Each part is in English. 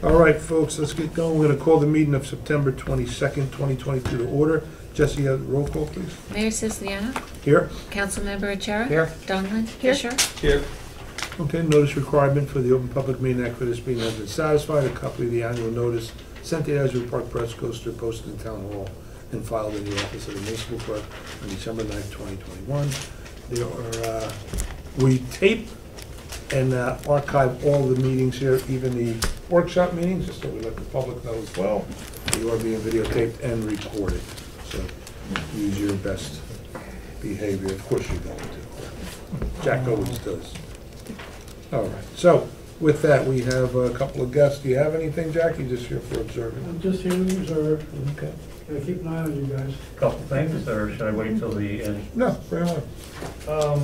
All right, folks, let's get going. We're going to call the meeting of September 22nd, 2022 to order. Jesse, roll call, please. Mayor Siciliano? Here. Councilmember Achara? Here. Donlin? Fisher? Here. Okay, notice requirement for the Open Public Meeting Act for this meeting has been satisfied. A copy of the annual notice sent to the Asbury Park Press Coaster posted in Town Hall and filed in the office of the municipal clerk on December 9th, 2021. There are, we tape and archive all the meetings here, even the workshop meetings, just so we let the public know as well. You are being videotaped and recorded, so use your best behavior. Of course you're going to. Jack always does. All right, so with that, we have a couple of guests. Do you have anything, Jack? You're just here for observing? I'm just here to observe. Okay. Gotta keep an eye on you guys. Couple things, or should I wait till the end? No, very well.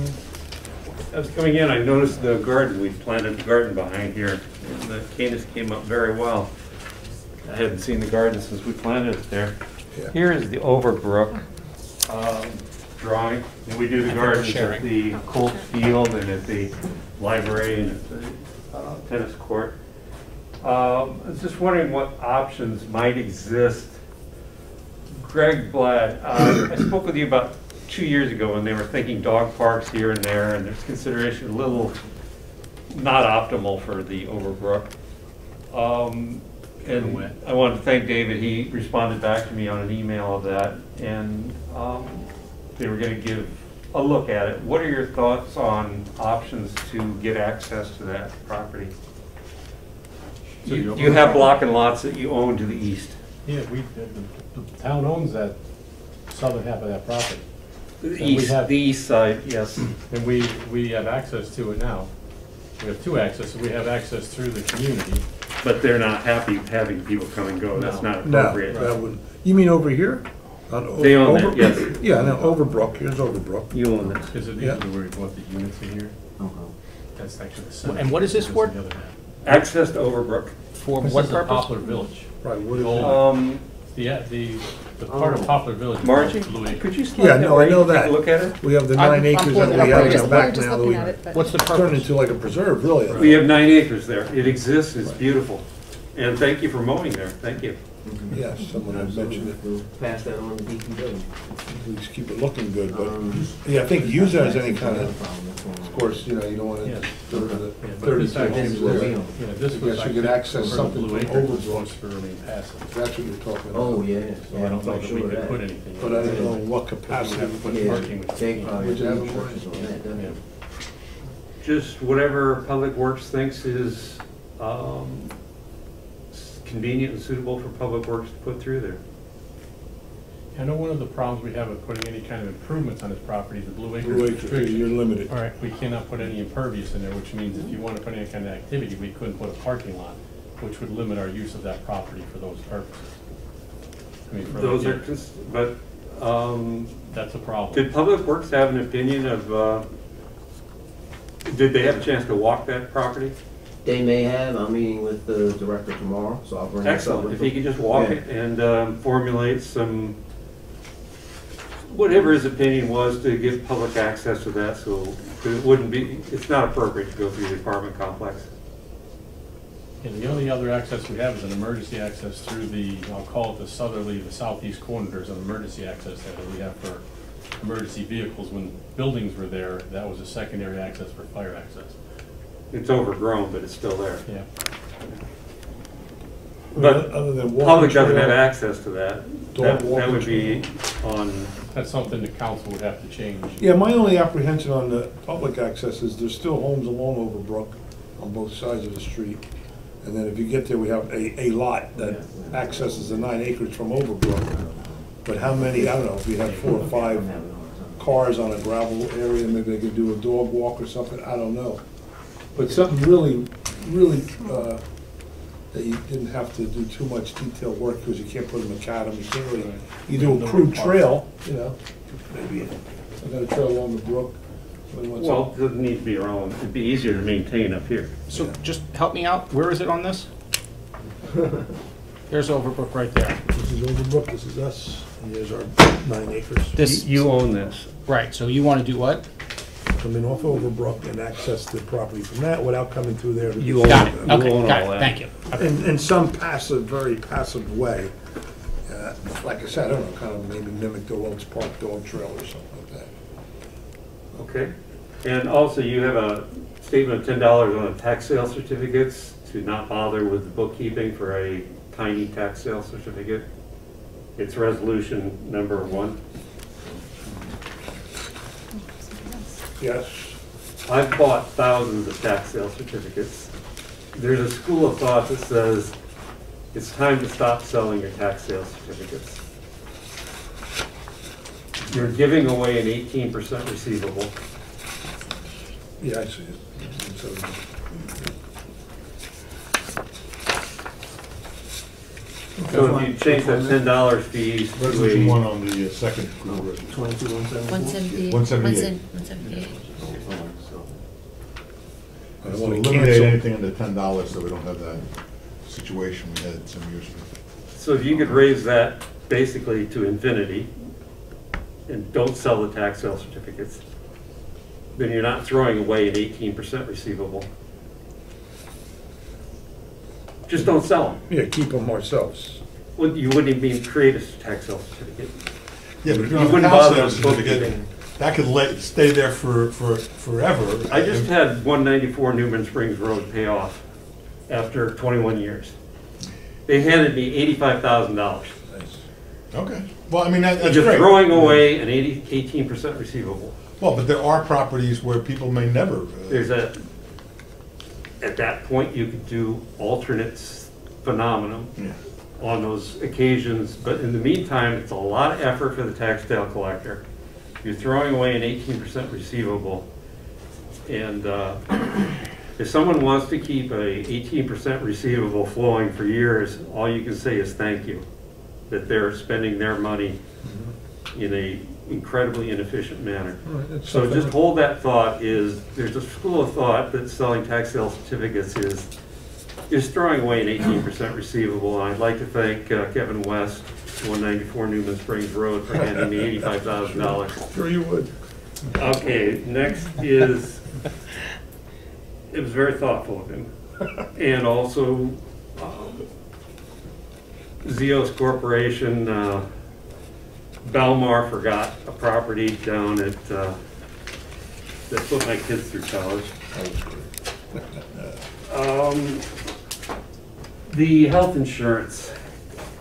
As coming in, I noticed the garden. We planted the garden behind here, and the canis came up very well. I hadn't seen the garden since we planted it there. Yeah. Here is the Overbrook drawing. And we do the gardens at the Colt Field and at the library and at the tennis court. I was just wondering what options might exist. Greg Blatt, I spoke with you about 2 years ago when they were thinking dog parks here and there, and there's consideration a little not optimal for the Overbrook. And I wanted to thank David. He responded back to me on an email of that, and they were going to give a look at it. What are your thoughts on options to get access to that property? So you have block and lots that you own to the east. Yeah, the town owns that southern half of that property. The east side, yes. And we have access to it now. We have two access, we have access through the community. But they're not happy having people come and go. That's not appropriate. No, that wouldn't. You mean over here? They own it, yes. Yeah, no, Overbrook. Here's Overbrook. You own it. Because these are where we bought the units in here. That's actually the center. And what is this for? The other half. Access to Overbrook. For This what is purpose? Poplar Village. Right, what is it? The part of Poplar Village. Margie, Blue Acre. could you slide Yeah, that no, way I know and take that. a look at it? We have the I'm 9 acres pulling that it up we have right in now. the back Just now. looking at it, but- What's the Turned purpose? into like a preserve, really. We have 9 acres there. It exists. It's beautiful. And thank you for mowing there. Thank you. Yes, someone had mentioned it. We'll pass that on to DPW. We just keep it looking good, but yeah, I think use it as any kind of course, you know, you don't want to Yes. go to the Yeah, but 30 this actually seconds was- later. Yeah, this I was guess you could actually access for something Blue from Acre, Overbrook. was supposed to remain passive. That's what you're talking about. Oh, yeah. So I don't know that we could put anything. But I don't know what We capacity. have to put Yeah, parking with they the probably Would you have have a instructions on that, don't Yeah. they? Just whatever Public Works thinks is convenient and suitable for Public Works to put through there. I know one of the problems we have with putting any kind of improvements on this property is the Blue Acre Blue acre, restriction. you're limited. All right, we cannot put any impervious in there, which means if you want to put any kind of activity, we couldn't put a parking lot, which would limit our use of that property for those purposes. I mean, for Those like, are, but that's a problem. did Public Works have an opinion of, did they have a chance to walk that property? They may have, I'm meeting with the director tomorrow, so I'll bring this up Excellent. with If he them. could just walk Yeah. it and formulate some, whatever his opinion was, to give public access to that, so it wouldn't be, it's not appropriate to go through the apartment complex. And the only other access we have is an emergency access through the, I'll call it the southerly, the southeast corner. There's an emergency access there that we have for emergency vehicles. When buildings were there, that was a secondary access for fire access. It's overgrown, but it's still there. Yeah. But other than public doesn't trail, have access to that. Dog That walking would be on, That's something the council would have to change. Yeah, my only apprehension on the public access is there's still homes along Overbrook on both sides of the street. And then if you get there, we have a lot that accesses the 9 acres from Overbrook. But how many, I don't know, if you have 4 or 5 cars on a gravel area, maybe they could do a dog walk or something, I don't know. But something really, that you didn't have to do too much detailed work because you can't put a macadam, you can't really, you do a crude trail, you know, maybe I got a trail along the brook. well, it doesn't need to be your own. It'd be easier to maintain up here. So just help me out. Where is it on this? There's Overbrook right there. This is Overbrook, this is us, and there's our 9 acres. This, You own this. right, so you want to do what? come in off Overbrook and access the property from that without coming through there. to You the- Got it, You okay, own got all it, that. thank you. In some passive, very passive way. Like I said, I don't know, kind of maybe mimic the Wilkes Park Dog Trail or something like that. Okay. And also, you have a statement of $10 on the tax sale certificates to not bother with the bookkeeping for a tiny tax sale certificate. It's resolution number 1. Yes. I've bought thousands of tax sale certificates. There's a school of thought that says it's time to stop selling your tax sale certificates. You're giving away an 18% receivable. Yeah, I see it. So, So if you change that $10 fees to Resolution 1 a, on the second approval resolution. 178. 178. 178. I It's don't to wanna eliminate cancel. anything under $10 so we don't have that situation we had some years ago. so if you could raise that basically to infinity and don't sell the tax sale certificates, then you're not throwing away an 18% receivable. Just don't sell them. Yeah, keep them ourselves. Well, you wouldn't even create a tax sale certificate. Yeah, but if you You don't have a wouldn't council bother with certificate, bookkeeping. that could stay there for forever. I just had 194 Newman Springs Road pay off after 21 years. They handed me $85,000. Nice. Okay, well, I mean, that's Just great. throwing away an 18% receivable. Well, but there are properties where people may never. There's a, at that point, you could do alternates phenomenon Yeah. on those occasions, but in the meantime, it's a lot of effort for the tax sale collector. You're throwing away an 18% receivable, and if someone wants to keep a 18% receivable flowing for years, all you can say is thank you, that they're spending their money in a incredibly inefficient manner. All right, that's So something- just hold that thought is, there's a school of thought that selling tax sale certificates is throwing away an 18% receivable. And I'd like to thank Kevin West, 194 Newman Springs Road, for handing me $85,000. Sure you would. Okay, next is, it was very thoughtful of him. And also, Zeos Corporation, Belmar forgot a property down at, that put my kids through college. The health insurance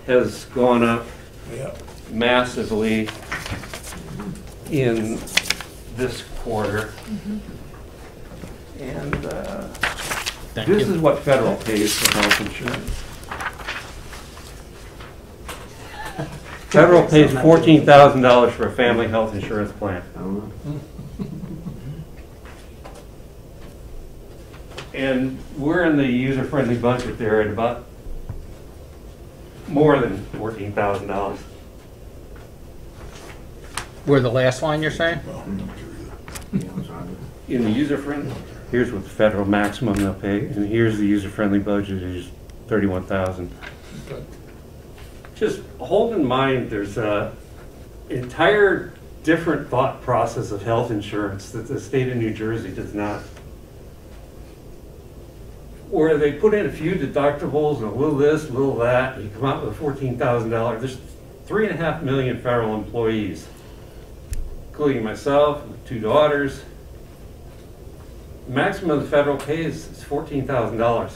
has gone up Yeah. massively in this quarter. And Thank this you. is what federal pays for health insurance. Federal pays $14,000 for a family health insurance plan. I don't know. And we're in the user-friendly budget there at about more than $14,000. Where the last line you're saying? Well, I'm not sure either. Yeah, I'm trying to- In the user-friendly, here's what the federal maximum they'll pay, and here's the user-friendly budget is $31,000. Okay. Just hold in mind, there's a entire different thought process of health insurance that the state of New Jersey does not. Where they put in a few deductibles and a little this, a little that, and you come out with $14,000. There's 3.5 million federal employees, including myself, and 2 daughters. The maximum the federal pays is $14,000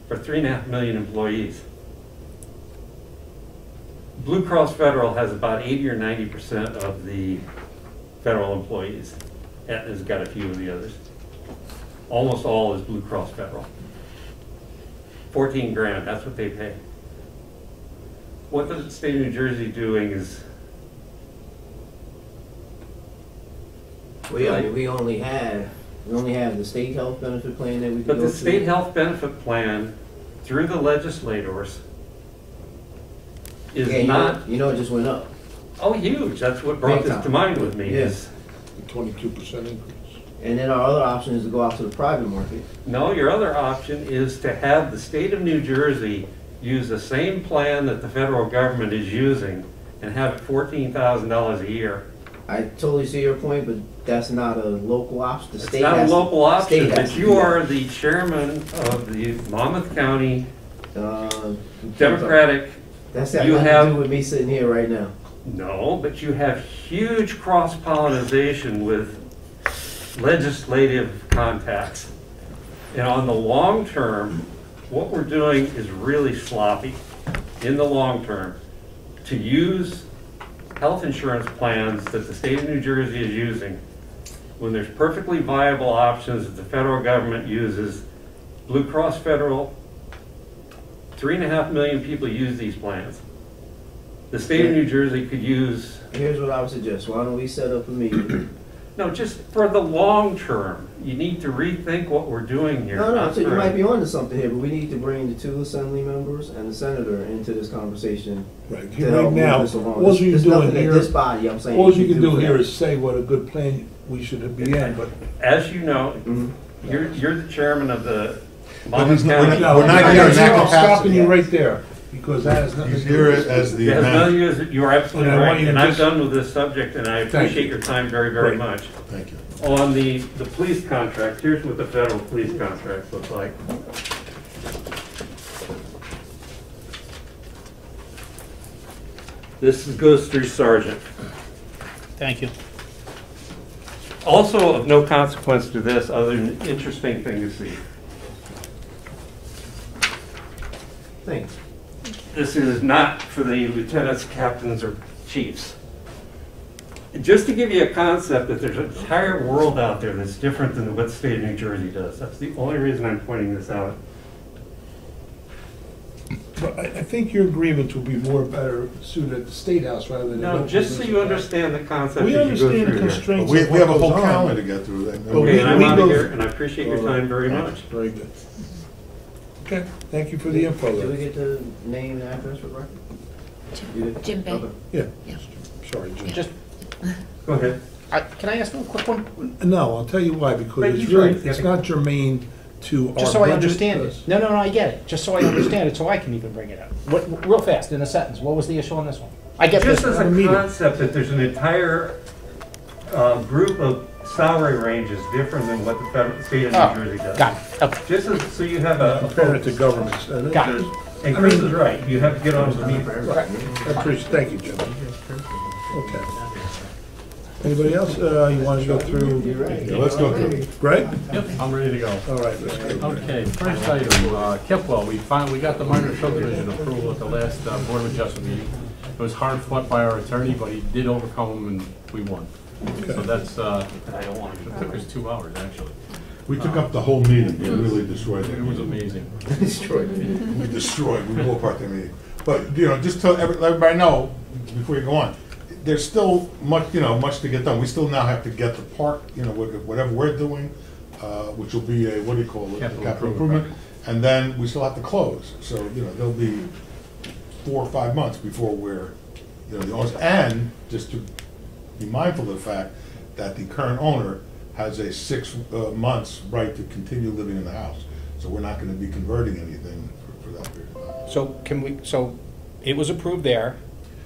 for 3.5 million employees. Blue Cross Federal has about 80 or 90% of the federal employees. Aetna's got a few of the others. Almost all is Blue Cross Federal. 14 grand, that's what they pay. What the state of New Jersey doing is, Well, yeah, we only have the state health benefit plan that we can but go the to. state health benefit plan through the legislators is Yeah, not, you know, it just went up. oh, huge. That's what brought Big this time. to mind with me Yeah. is, 22% increase. And then our other option is to go out to the private market. no, your other option is to have the state of New Jersey use the same plan that the federal government is using and have it $14,000 a year I totally see your point, but that's not a local option. The It's state not a has- local option, state has but to you do that. are the chairman of the Monmouth County Uh, Democratic. That's got You nothing have- to do with me sitting here right now. No, but you have huge cross-pollination with legislative contacts. And on the long term, what we're doing is really sloppy in the long term to use health insurance plans that the state of New Jersey is using when there's perfectly viable options that the federal government uses. Blue Cross Federal, 3.5 million people use these plans. The state of New Jersey could use, Here's what I would suggest. Why don't we set up a meeting? no, just for the long term. You need to rethink what we're doing here. No, so you might be onto something here, but we need to bring the 2 assembly members and the senator into this conversation. Right, to help right move now, this along. all There's- you're there's doing nothing that here, this body, I'm saying. all you can do for here that. is say what a good plan we should be in, but. As you know, Mhm. you're the chairman of the But Monmouth he's not- County. No, We're not I'm here in that I'm stopping capacity. you right there, because that has nothing to He's do here with this. as the It has nothing manager. to do with it. You're absolutely And I want right, you and to I'm just- done with this subject, and I Thank appreciate you. your time very, very Right. much. Thank you. On the police contract, here's what the federal police contracts look like. This goes through sergeant. Thank you. Also of no consequence to this, other than an interesting thing to see. Thanks. This is not for the lieutenants, captains, or chiefs. Just to give you a concept that there's an entire world out there that's different than what the state of New Jersey does. That's the only reason I'm pointing this out. But I think your agreement will be more better suited at the State House rather than. No, just so you understand the concept We as you go understand the through here. But constraints we of have a what whole goes on. calendar to get through. But Okay, and I'm we out go- of here, and I appreciate your All right. time very much. Very good. Okay, thank you for the info. Did we then. get the name and address for the record? You did? Jim Bay. Okay. Yeah, Yeah. sorry, Jim. Just, Go ahead. can I ask one quick one? No, I'll tell you why, because But it's he's really, right. it's not germane to our budget. Just so I understand it. because- No, I get it. Just so I understand it, so I can even bring it up. Real fast, in a sentence, what was the issue on this one? I get this. Just as a a meeting. concept that there's an entire group of salary ranges different than what the federal, state of New Jersey does. Got it, okay. Just as, so you have a. Compare it to governments. And Got it. there's- And Chris is right, you have to get on the meeting. Right. I appreciate, thank you, Jim. Okay. Anybody else, you want to go through? Yeah, let's go through it. Greg? Yep, I'm ready to go. All right, let's go. Okay, first item, Kipwell, we got the minor subdivision approval at the last Board of Adjustment meeting. It was hard fought by our attorney, but he did overcome them and we won. So that's, it took us 2 hours, actually. We took up the whole meeting, we really destroyed it. It was amazing. Destroyed. We destroyed, we blew apart the meeting. But, just to let everybody know, before you go on, there's still much, much to get done. We still now have to get the park, whatever we're doing, which will be a, what do you call it? Capital Capital improvement improvement. And then we still have to close. So, there'll be 4 or 5 months before we're, the owners. And just to be mindful of the fact that the current owner has a 6 months right to continue living in the house. So we're not gonna be converting anything for that period of time. So it was approved there,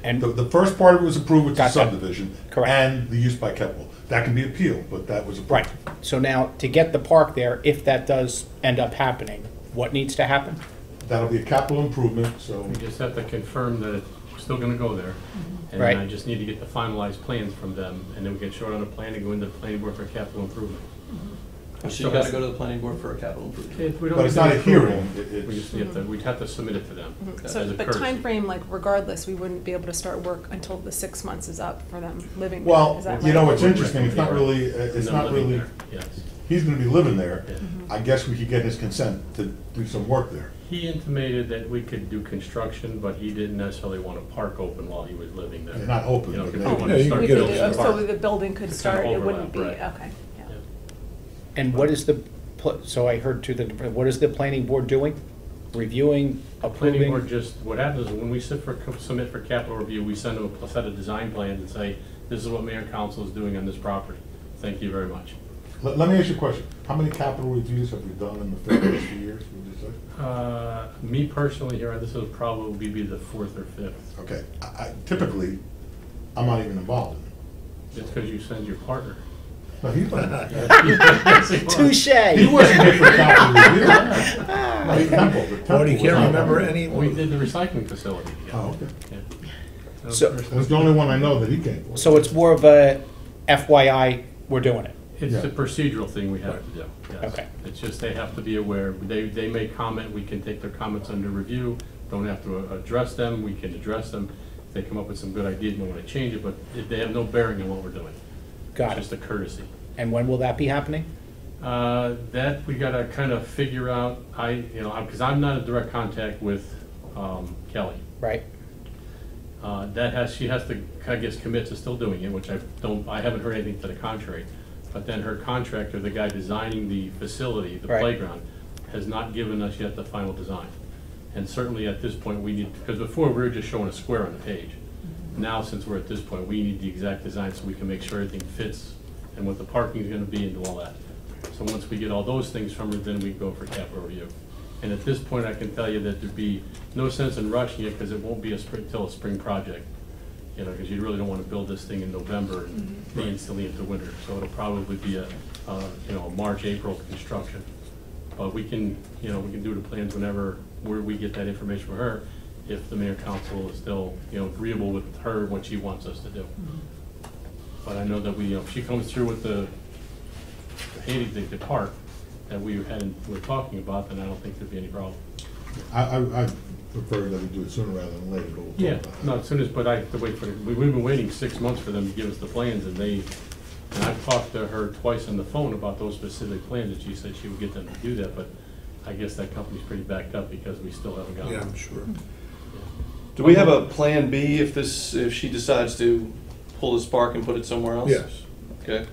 and, The first part of it was approved with the Got that. subdivision. Correct. And the use by Keppel. That can be appealed, but that was approved. right. So now, to get the park there, if that does end up happening, what needs to happen? That'll be a capital improvement, so We just have to confirm that we're still gonna go there. And Right. I just need to get the finalized plans from them, and then we get short on a plan and go into the planning board for capital improvement. So you gotta go to the planning board for a capital improvement. We don't But it's get not a approval. hearing, We just have to, we'd have to submit it to them. as So, a but courtesy. timeframe, like regardless, we wouldn't be able to start work until the 6 months is up for them living there, well, is that you right? know, it's interesting, it's not really, And it's them not living really, there, Yes. he's gonna be living there. Yeah. I guess we could get his consent to do some work there. He intimated that we could do construction, but he didn't necessarily want a park open while he was living there. It's not open, You know, but if they- he wanted Yeah, to you start can get building it. a So park. the building could It's kinda start, it wouldn't overlap, be, right. okay, yeah. And what is so I heard what is the planning board doing? Reviewing, Planning board approving? just, what happens is when we submit for capital review, we send them a set of design plans and say, this is what mayor and council is doing on this property. Thank you very much. Let me ask you a question. How many capital reviews have we done in the last few years, would you say? Me personally here, this will probably be the 4th or 5th. Okay, typically, I'm not even involved in it. It's because you send your partner. No, he wasn't. Touche. He wasn't here for capital review. No, he Temple, but Temple What, you was can't not. remember any? We did the recycling facility together. Oh, okay. Yeah. So- That's the only one I know that he came for. So it's more of a FYI, we're doing it. It's Yeah. a procedural thing we have to do, yes. Okay. It's just they have to be aware, they may comment, we can take their comments under review, don't have to address them, we can address them. If they come up with some good ideas and want to change it, but they have no bearing on what we're doing. Got It's just it. a courtesy. And when will that be happening? That we gotta kind of figure out, because I'm not in direct contact with Kelly. Right? She has to, I guess, commit to still doing it, which I haven't heard anything to the contrary. But then her contractor, the guy designing the facility, the Right. playground, has not given us yet the final design. And certainly at this point, we need, because before we were just showing a square on the page. Now, since we're at this point, we need the exact design so we can make sure everything fits and what the parking is gonna be and do all that. So once we get all those things from her, then we go for capital review. And at this point, I can tell you that there'd be no sense in rushing it, because it won't be till a spring project. Because you really don't want to build this thing in November and be instantly into winter. So it'll probably be a March, April construction. But we can do the plans whenever we get that information from her, if the mayor council is still, agreeable with her, what she wants us to do. But I know that if she comes through with the park that we're talking about, then I don't think there'd be any problem. I prefer that we do it sooner rather than later, but we'll Yeah, talk about it. no, as soon as, but I have to wait for, we've been waiting 6 months for them to give us the plans, and I've talked to her twice on the phone about those specific plans, and she said she would get them to do that, but I guess that company's pretty backed up because we still haven't gotten Yeah, them. I'm sure. Do we have a plan B if she decides to pull this park and put it somewhere else? Yes. Okay.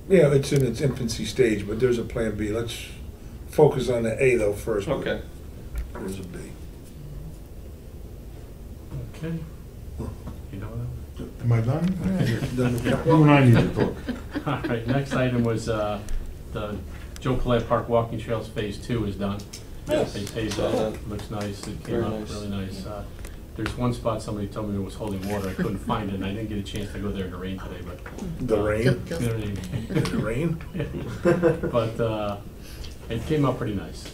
Yeah, it's in its infancy stage, but there's a plan B. Let's focus on the A though first. Okay. There's a B. Okay. You know that? Am I done? Done with that? You and I need to talk. All right, next item was the Joe Collette Park Walking Trails Phase 2 is done. Yes. They paved Saw it, that. looks nice, it Very came out nice. really nice. There's one spot somebody told me it was holding water, I couldn't find it, and I didn't get a chance to go there in the rain today, but. The rain? You know what I mean? The rain? But it came out pretty nice.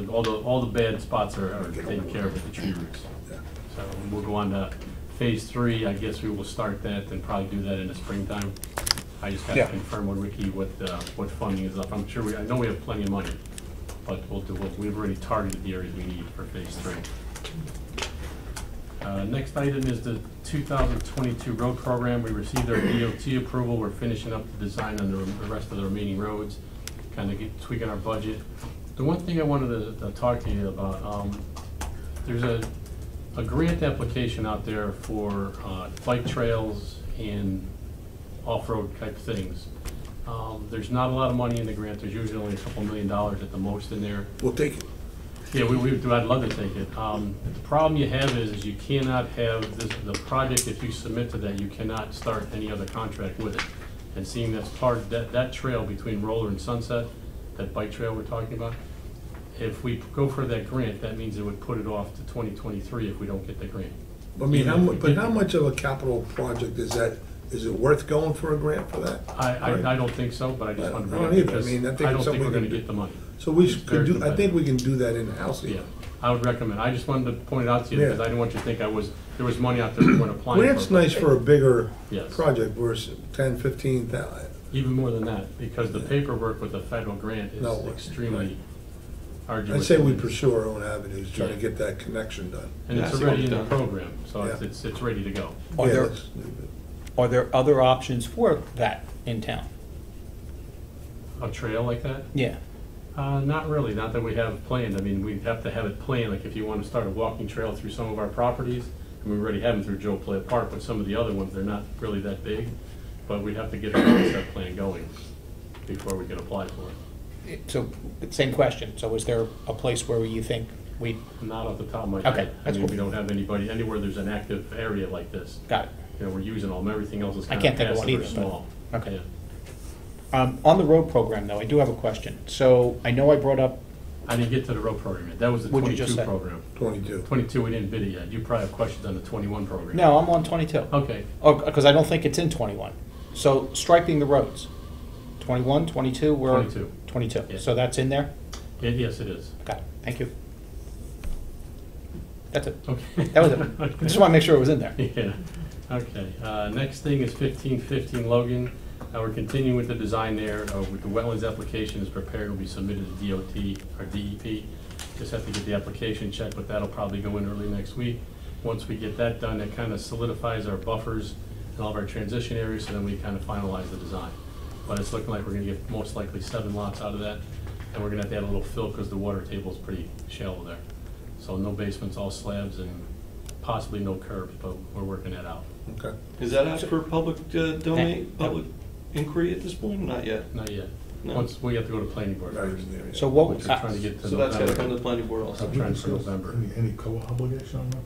All the bad spots are taken care of with the tree roots. Yeah. So we'll go on to Phase 3, I guess we will start that and probably do that in the springtime. I just got to Yeah. confirm with Ricky what funding is up. I'm sure I know we have plenty of money, but we've already targeted the areas we need for Phase 3. Next item is the 2022 road program. We received our DOT approval. We're finishing up the design on the rest of the remaining roads, kind of tweaking our budget. The one thing I wanted to talk to you about, there's a grant application out there for bike trails and off-road type things. There's not a lot of money in the grant. There's usually only a couple $1 million at the most in there. We'll take it. Yeah, I'd love to take it. The problem you have is you cannot have the project, if you submit to that, you cannot start any other contract with it. And seeing that's that trail between Roller and Sunset, that bike trail we're talking about, if we go for that grant, that means it would put it off to 2023 if we don't get the grant. I mean, how much of a capital project is that? Is it worth going for a grant for that? I don't think so, but I just want to I bring don't it either. because I mean, I think I don't it's think we're something gonna we can get the money. So we It's very could do, I think competitive. we can do that in-house. Yeah, I would recommend. I just wanted to point it out to you Yeah. because I didn't want you to think there was money out there we weren't applying for. Grant's nice for a bigger Yes. project, versus 10, 15,000. Even more than that, because the paperwork with the federal grant is No, extremely arduous. I'd say we pursue our own avenues, trying to Yeah. get that connection done. And it's Yeah, already in the done. program, so Yeah. it's ready to go. Are Yeah, there, let's leave it. are there other options for that in town? A trail like that? Yeah. Not really, not that we have planned. I mean, we'd have to have it planned, like if you want to start a walking trail through some of our properties, and we already have them through Joe Play Park, but some of the other ones, they're not really that big, but we'd have to get a concept plan going before we could apply for it. So, same question. So is there a place where you think we, Not off the top of my Okay, head. I that's mean, cool. we don't have anybody, anywhere there's an active area like this. got it? We're using them, everything else is I kind can't of think of one passive or either, but- small. okay. Yeah. On the road program though, I do have a question. So I know I brought up, I didn't get to the road program yet. That was the What'd you just 22 say? program. 22. 22, we didn't bid it yet. You probably have questions on the 21 program. no, I'm on 22. Okay. Oh, because I don't think it's in 21. So striping the roads, 21, 22, we're? 22. 22, Yeah. so that's in there? Yes, it is. Got it, thank you. That's it. Okay. That was it. I just want to make sure it was in there. Yeah, okay. Next thing is 1515 Logan. We're continuing with the design there. With the wetlands application is prepared, will be submitted to DOT or DEP. Just have to get the application checked, but that'll probably go in early next week. Once we get that done, it kind of solidifies our buffers and all of our transition areas, so then we kind of finalize the design. But it's looking like we're gonna get most likely 7 lots out of that, and we're gonna have to add a little fill because the water table is pretty shallow there. So no basements, all slabs, and possibly no curbs, but we're working that out. Okay. Is that out for public domain, public inquiry at this point? Not yet. Not yet. No. Once we have to go to planning board Right. first. So what, Which we're trying to get to So that's got to come to November. the planning board also. I'm trying for November. Any COA obligation on that?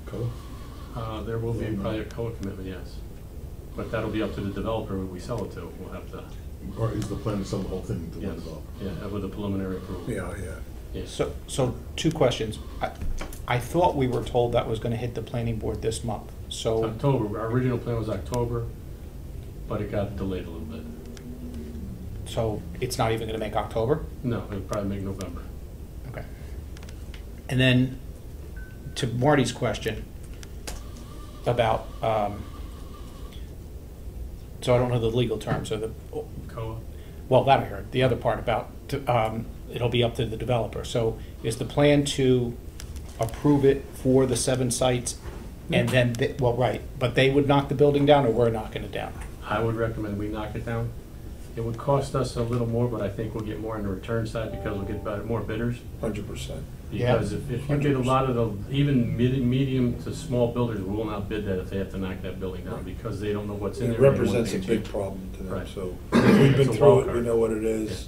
COA? There will be probably a COA commitment, yes. But that'll be up to the developer who we sell it to. We'll have to, Or is the plan to sell the whole thing to one yes, developer? yeah, with a preliminary approval. Yeah, yeah. Yes. so 2 questions. I thought we were told that was going to hit the planning board this month, so, October, our original plan was October, but it got delayed a little bit. so it's not even going to make October? No, it'll probably make November. Okay. And then, to Marty's question about, so I don't know the legal terms of the, COA? well, that I heard. The other part about, it'll be up to the developer. So is the plan to approve it for the 7 sites and then, well, right, but they would knock the building down or we're knocking it down? I would recommend we knock it down. It would cost us a little more, but I think we'll get more on the return side because we'll get more bidders. 100%. Because if you get a lot of the, even medium to small builders will not bid that if they have to knock that building down because they don't know what's in It there. represents a big problem to them, Right. so we've It's been a through wild it, we card. know what it is.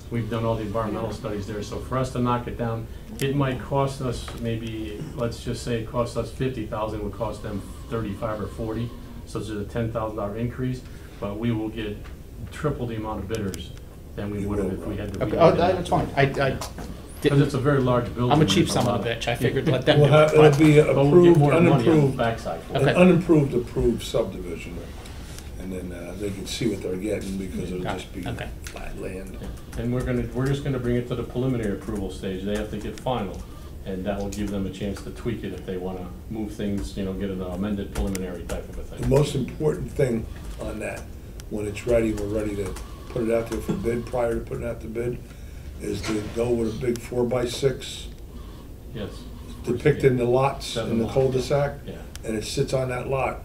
We've done all the environmental studies there, so for us to knock it down, it might cost us maybe, let's just say it costs us 50,000, it would cost them 35 or 40, so it's a $10,000 increase, but we will get triple the amount of bidders than we would have if we had to. Okay, oh, that's fine. I Because didn't, it's a very large building. I'm a cheap There's son lot of a bitch. I figured let them We'll do have, it. it'll be But we'll get approved, more money on the unimproved, backside for it. an Okay. unimproved, approved subdivision. And then they can see what they're getting because it'll Got just it. be Okay. flat land. And we're just gonna bring it to the preliminary approval stage. They have to get final, and that will give them a chance to tweak it if they wanna move things, get an amended preliminary type of a The thing. most important thing on that, when it's ready, we're ready to put it out there for bid, prior to putting out the bid, is to go with a big 4x6 Yes. depicting the lots 7 in the lots. cul-de-sac, Yeah, and it sits on that lot,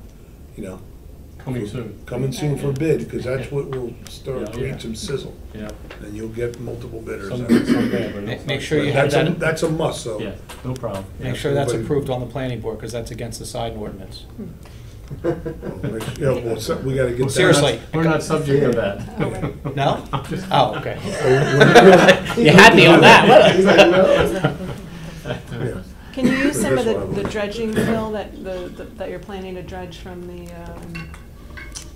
coming soon. coming soon for bid, because that's what will Yeah, start yeah. creating some sizzle, Yeah. and you'll get multiple bidders. Some out. good, some bad, but it'll Make start. sure you have that, That's a must, so. Yeah, no problem. make sure that's everybody- approved on the planning board, because that's against the sign ordinance. We gotta get that. Seriously. We're not subject to that. Oh, right. No? I'm just- Oh, okay. You had me on that. Yeah. Can you use some of That's what I the would- dredging fill that you're planning to dredge from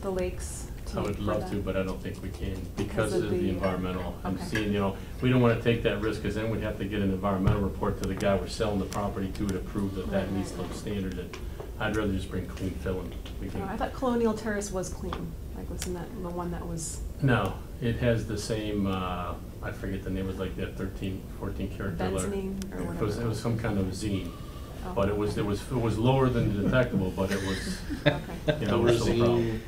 the lakes? I would for love that? to, but I don't think we can because of the environmental. I'm Okay. seeing, we don't want to take that risk because then we'd have to get an environmental report to the guy we're selling the property to prove that that meets those standards. And I'd rather just bring clean fill and we Oh, I can. thought Colonial Terrace was clean, like wasn't that the one that was No, it has the same, I forget the name, it was like that 13, 14 character letter. benzene or It whatever? was some kind of zine, Oh. but it was lower than detectable, but it was, Okay. it was still a problem.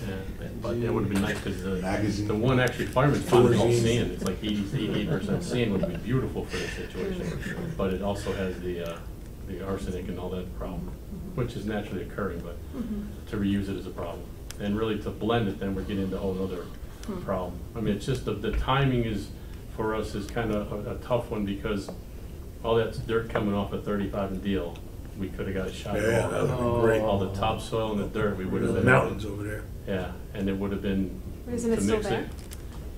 Yeah, but it would have been nice because Magazine. the one actually fireman found it all Magazine. sand. It's like 88% sand would be beautiful for this situation. But it also has the arsenic and all that problem, which is naturally occurring, but to reuse it is a problem. And really to blend it, then we're getting into a whole other problem. I mean, it's just the timing is, for us, is kind of a tough one because all that dirt coming off of 35 and Deal, we could have got a shot Yeah, at that would've been all great. all the topsoil and the dirt, we would have The been. mountains over there. Yeah, and it would have been. Isn't it to still mix there?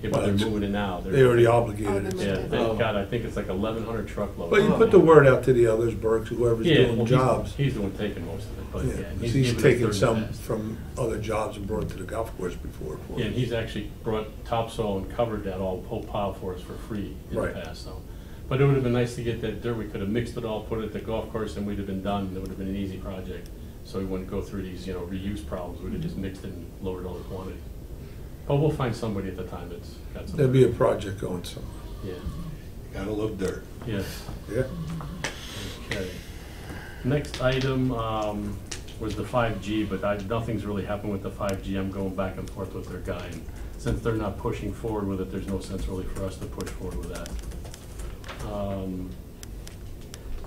Yeah, but they're moving it now. They already Oh, obligated they it. moved Yeah, it. they've got, I think it's like 1,100 truckloads. But you put the word out to the others, Burks, whoever's Yeah, doing well, jobs. he's the one taking most of it, but yeah. Yeah, and he's giving us taken 30 some fast. from other jobs and brought it to the golf course before. for Yeah, us. and he's actually brought topsoil and covered that whole pile for us for free in the Right. past, so. But it would have been nice to get that dirt, we could have mixed it all, put it at the golf course, and we'd have been done, it would have been an easy project. so we wouldn't go through these, reuse problems. We'd have just mixed it and lowered all the quantity. But we'll find somebody at the time that's got some. There'd be a project going somewhere. Yeah, Gotta love dirt. yes. Yeah. Okay. Next item was the 5G, but nothing's really happened with the 5G. I'm going back and forth with their guy. And since they're not pushing forward with it, there's no sense really for us to push forward with that.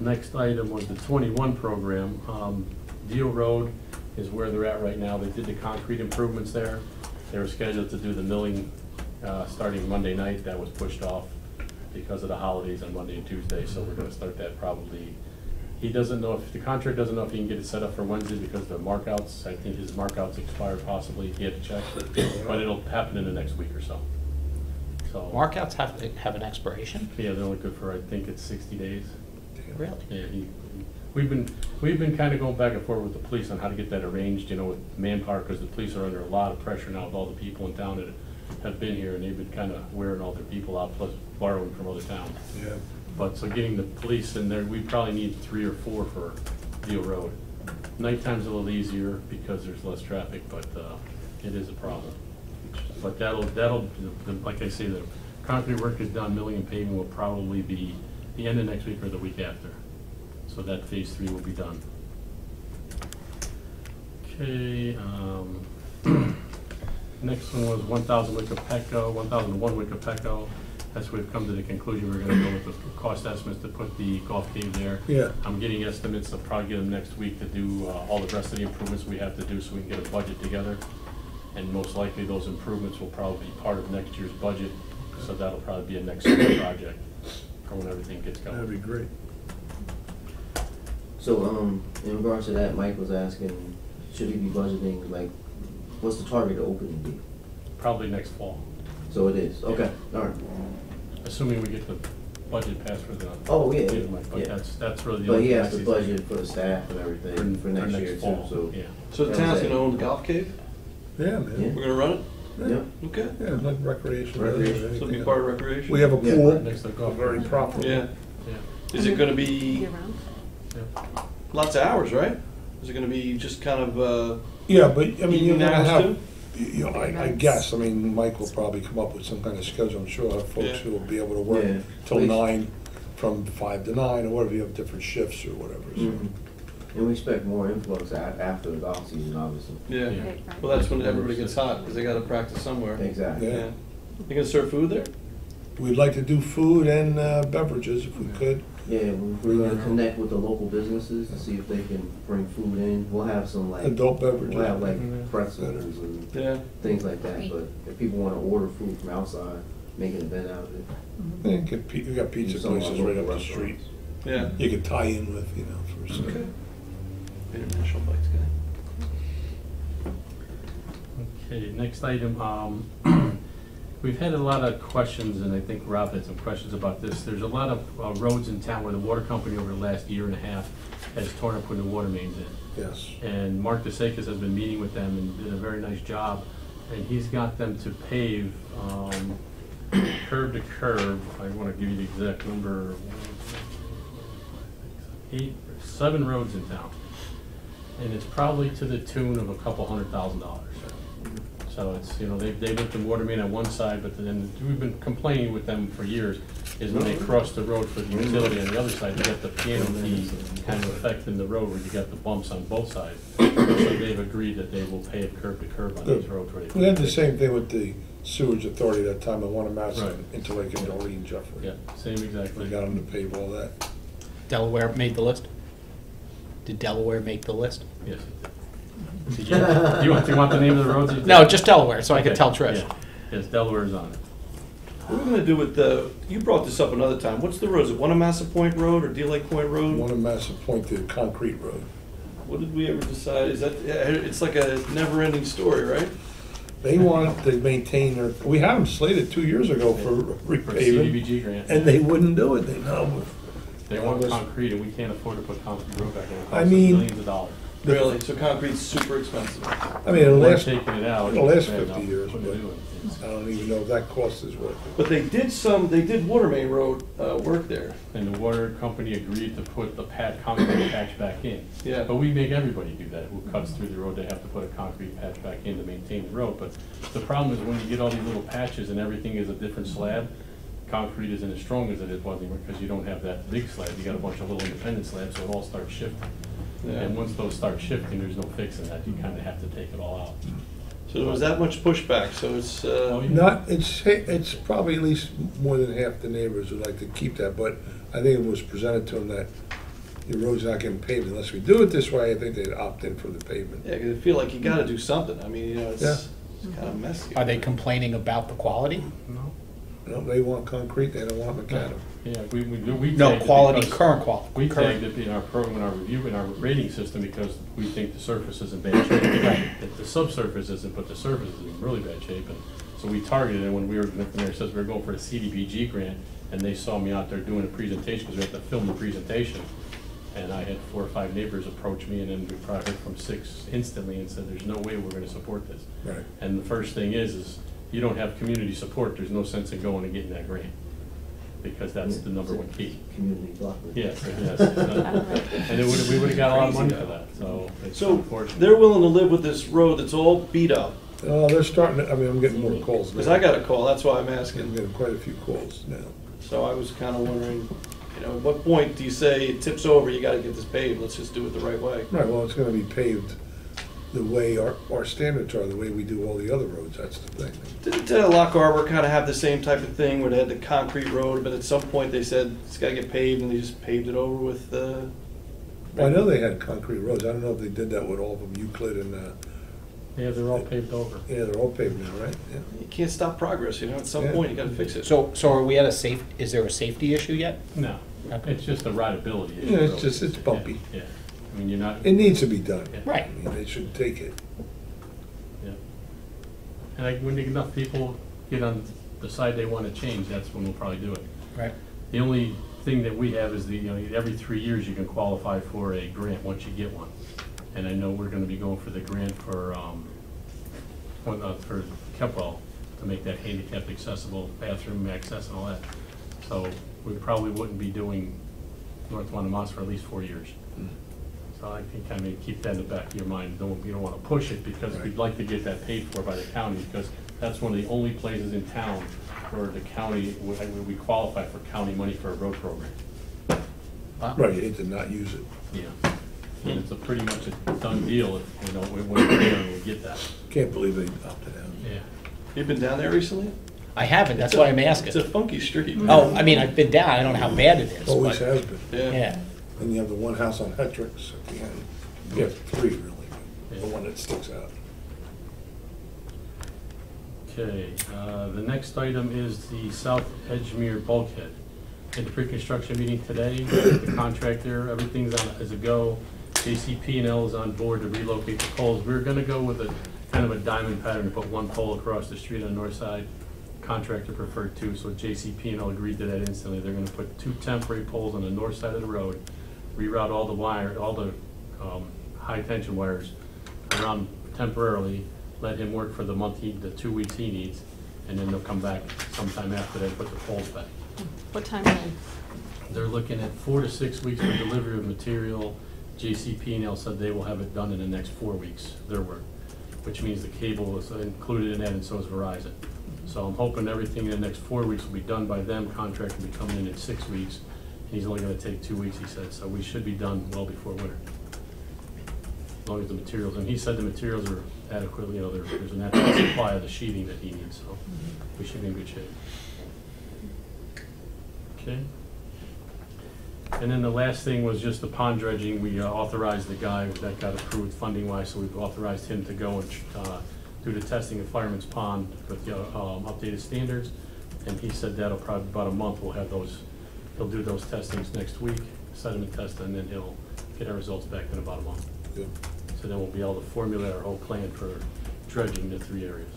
Next item was the 21 program. Deal Road is where they're at right now. They did the concrete improvements there. They were scheduled to do the milling starting Monday night. That was pushed off because of the holidays on Monday and Tuesday, so we're gonna start that probably. He doesn't know if, the contractor doesn't know if he can get it set up for Wednesday because the markouts, I think his markouts expired possibly, he had to check, but it'll happen in the next week or so. So. Markouts have an expiration? Yeah, they're only good for, I think it's 60 days. Really? Yeah, we've been kind of going back and forth with the police on how to get that arranged, with manpower, because the police are under a lot of pressure now with all the people in town that have been here, and they've been kind of wearing all their people out, plus borrowing from other towns. Yeah. But so getting the police in there, we probably need 3 or 4 for Deal Road. Nighttime's a little easier because there's less traffic, but it is a problem. But that'll, like I say, the concrete work is done, milling and paving will probably be the end of next week or the week after. So that phase 3 will be done. Okay, next one was 1,000 Wickapeco, 1,001 Wickapeco. That's where we've come to the conclusion we're gonna go with the cost estimates to put the golf cave there. Yeah. I'm getting estimates, I'll probably get them next week to do all the rest of the improvements we have to do so we can get a budget together. And most likely those improvements will probably be part of next year's budget, so that'll probably be a next year's project for when everything gets going. That'd be great. So, in regards to that, Mike was asking, should he be budgeting, like, what's the target opening be? Probably next fall, So it is, okay, all right. assuming we get the budget passed for the. Oh, yeah, But yeah. that's really the. But he only has to thing I see. budget for the staff and everything for next year too, fall, so. Yeah. So the town's gonna own the golf cave? Yeah, man. Yeah. We're gonna run it? Yep. Okay. Yeah, like recreation. Recreation. So it'll be anything. part of recreation? We have a Yeah. pool, Next to the golf. very profitable. Yeah. Yeah. Is it gonna be Year round? Yeah. lots of hours, right? Is it gonna be just kind of, Yeah, but, I mean, you're evening gonna hours have, too? I guess, I mean, Mike will probably come up with some kind of schedule. I'm sure he'll have folks Yeah. who will be able to work Yeah. till Please. 9, from 5 to 9, or whatever, you have different shifts or whatever. so. Mhm. And we expect more influx after the golf season, obviously. Yeah. Yeah. Well, that's when everybody gets hot, because they gotta practice somewhere. Exactly. Yeah. You gonna serve food there? We'd like to do food and beverages if we could. Yeah, we're gonna connect with the local businesses to see if they can bring food in. We'll have some like, Adult beverages. we'll have like Mhm. pretzels and Yeah. things like that, Great. but if people wanna order food from outside, make an event out of it. Yeah, we got pizza Some of our places right up local the street. restaurants. Yeah. You could tie in with, for some. Okay. International Bites guy. Okay, next item, we've had a lot of questions, and I think Rob had some questions about this. There's a lot of roads in town where the water company over the last year and a half has torn up putting the water mains in. Yes. And Mark DeSakis has been meeting with them and did a very nice job. And he's got them to pave curb to curb. I want to give you the exact number. 7 roads in town. And it's probably to the tune of a couple $100,000. So it's, they went the water main on one side, but then we've been complaining with them for years, is when they cross the road for the utility on the other side, you get the piano key kind of effect in the road where you got the bumps on both sides. So they've agreed that they will pay it curb to curb on these roads where they. We had the same thing with the sewage authority that time, in Monmouth, Right. into Lake and Doreen, Jeffrey. Yeah, same exact We thing. got them to pave all that. Delaware made the list? Did Delaware make the list? Yes. Did you, do you want the name of the roads? No, just Delaware, so I could Okay, tell Trish. yeah. Yes, Delaware's on it. What are we gonna do with you brought this up another time, what's the road, is it Wanamassa Point Road or Deal Lake Point Road? One of Massive Point to Concrete Road. What did we ever decide, is that, it's like a never-ending story, right? They wanted to maintain their, we had them slated 2 years ago for For a repaving, CDBG grant. and they wouldn't do it. They know. They want concrete, and we can't afford to put concrete road back in. It I costs us mean- millions of dollars. Really? So concrete's super expensive. I mean, it'll We're last, taking it out. it'll last and 50 years, putting but it in. I don't even know if that cost is worth it. But they did water main road work there. And the water company agreed to put the concrete patch back in. Yeah. But we make everybody do that, who cuts through the road, they have to put a concrete patch back in to maintain the road. But the problem is when you get all these little patches and everything is a different slab, concrete isn't as strong as it was anymore because you don't have that big slab, you got a bunch of little independent slabs, so it all starts shifting. Yeah. And once those start shifting, there's no fixing that, you kinda have to take it all out. So there was that much pushback, so it's, It's probably at least more than half the neighbors would like to keep that, but I think it was presented to them that the road's not getting paved unless we do it this way. I think they'd opt in for the pavement. yeah, 'cause I feel like you gotta do something. I mean, you know, Yeah. it's kinda messy. Are they complaining about the quality? No. No, they want concrete, they don't want macadam. Yeah, we No, tagged it quality, because- current quality. We current. tagged it in our program, in our review, in our rating system, because we think the surface is in bad shape. That the subsurface isn't, but the surface is in really bad shape. And so we targeted it when we were, the mayor says we were going for a CDBG grant, and they saw me out there doing a presentation, because we have to film the presentation. And I had 4 or 5 neighbors approach me, and then we probably heard from 6 instantly and said, there's no way we're gonna support this. Right. And the first thing is you don't have community support, there's no sense in going and getting that grant, because that's the number one key. Community block. Yes, yes. And we would've got a lot of money for that, so it's So unfortunate. they're willing to live with this road that's all beat up. Oh, they're starting to, I mean, I'm getting more calls now. Because I got a call, that's why I'm I'm asking. getting quite a few calls now. So I was kind of wondering, you know, at what point do you say it tips over, you gotta get this paved, let's just do it the right way? Right, well, it's gonna be paved the way our standards are, the way we do all the other roads, that's the thing. Didn't Lock Harbor kind of have the same type of thing where they had the concrete road, but at some point they said it's gotta get paved and they just paved it over with, Well, I know they had concrete roads, I don't know if they did that with all of them, Euclid and, Yeah, they're all paved over. yeah, they're all paved now, right? Yeah. you can't stop progress, you know, at some Yeah. point you gotta fix it. So are we at is there a safety issue yet? No, Okay. it's just a rideability issue. Yeah, it's really. just, it's bumpy. Yeah, I mean, you're not, It needs to be done. Yeah. Right. I mean, they should take it. yeah. And when enough people get on the side they want to change, that's when we'll probably do it. Right. The only thing that we have is every 3 years you can qualify for a grant once you get one. And I know we're gonna be going for the grant for Kepwell to make that handicapped accessible, bathroom access and all that. So we probably wouldn't be doing North Monmouth for at least 4 years. So I think kind of keep that in the back of your mind. You don't want to push it because Right. we'd like to get that paid for by the county, because that's one of the only places in town where the county, where we qualify for county money for a road program. Right, you hate to not use it. Yeah. And it's a pretty much a done deal if, when we're there and we get that. Can't believe they opted out. Yeah. You've been down there recently? I haven't, that's why I'm asking. It's a funky street. Oh, I mean, I've been down, I don't know how bad it is, Always but, has been. yeah. And you have the one house on Hendricks at the end. You have 3 really, but the Yeah. one that sticks out. Okay, the next item is the South Edgemere bulkhead. At the pre-construction meeting today, the contractor, everything's as a go. JCP&L is on board to relocate the poles. We're gonna go with a kind of a diamond pattern to put one pole across the street on the north side. Contractor preferred 2, so JCP&L agreed to that instantly. They're gonna put 2 temporary poles on the north side of the road, reroute all the high tension wires around temporarily, let him work for the 2 weeks he needs, and then they'll come back sometime after that and put the poles back. What timeline? They're looking at 4 to 6 weeks for delivery of material. JCP&L said they will have it done in the next 4 weeks, their work, which means the cable is included in that, and so is Verizon. So I'm hoping everything in the next 4 weeks will be done by them. Contract will be coming in 6 weeks. He's only gonna take 2 weeks, he said, so we should be done well before winter. As long as the materials, and he said the materials are adequately, there's an adequate supply of the sheeting that he needs, so we should be in good shape. Okay. And then the last thing was just the pond dredging. We authorized the guy that got approved funding-wise, so we've authorized him to go and do the testing of Fireman's Pond with the updated standards. And he said that'll probably, about a month, we'll have those, he'll do those testings next week, sediment test, and then he'll get our results back in about a month. Good. So then we'll be able to formulate our whole plan for dredging the 3 areas.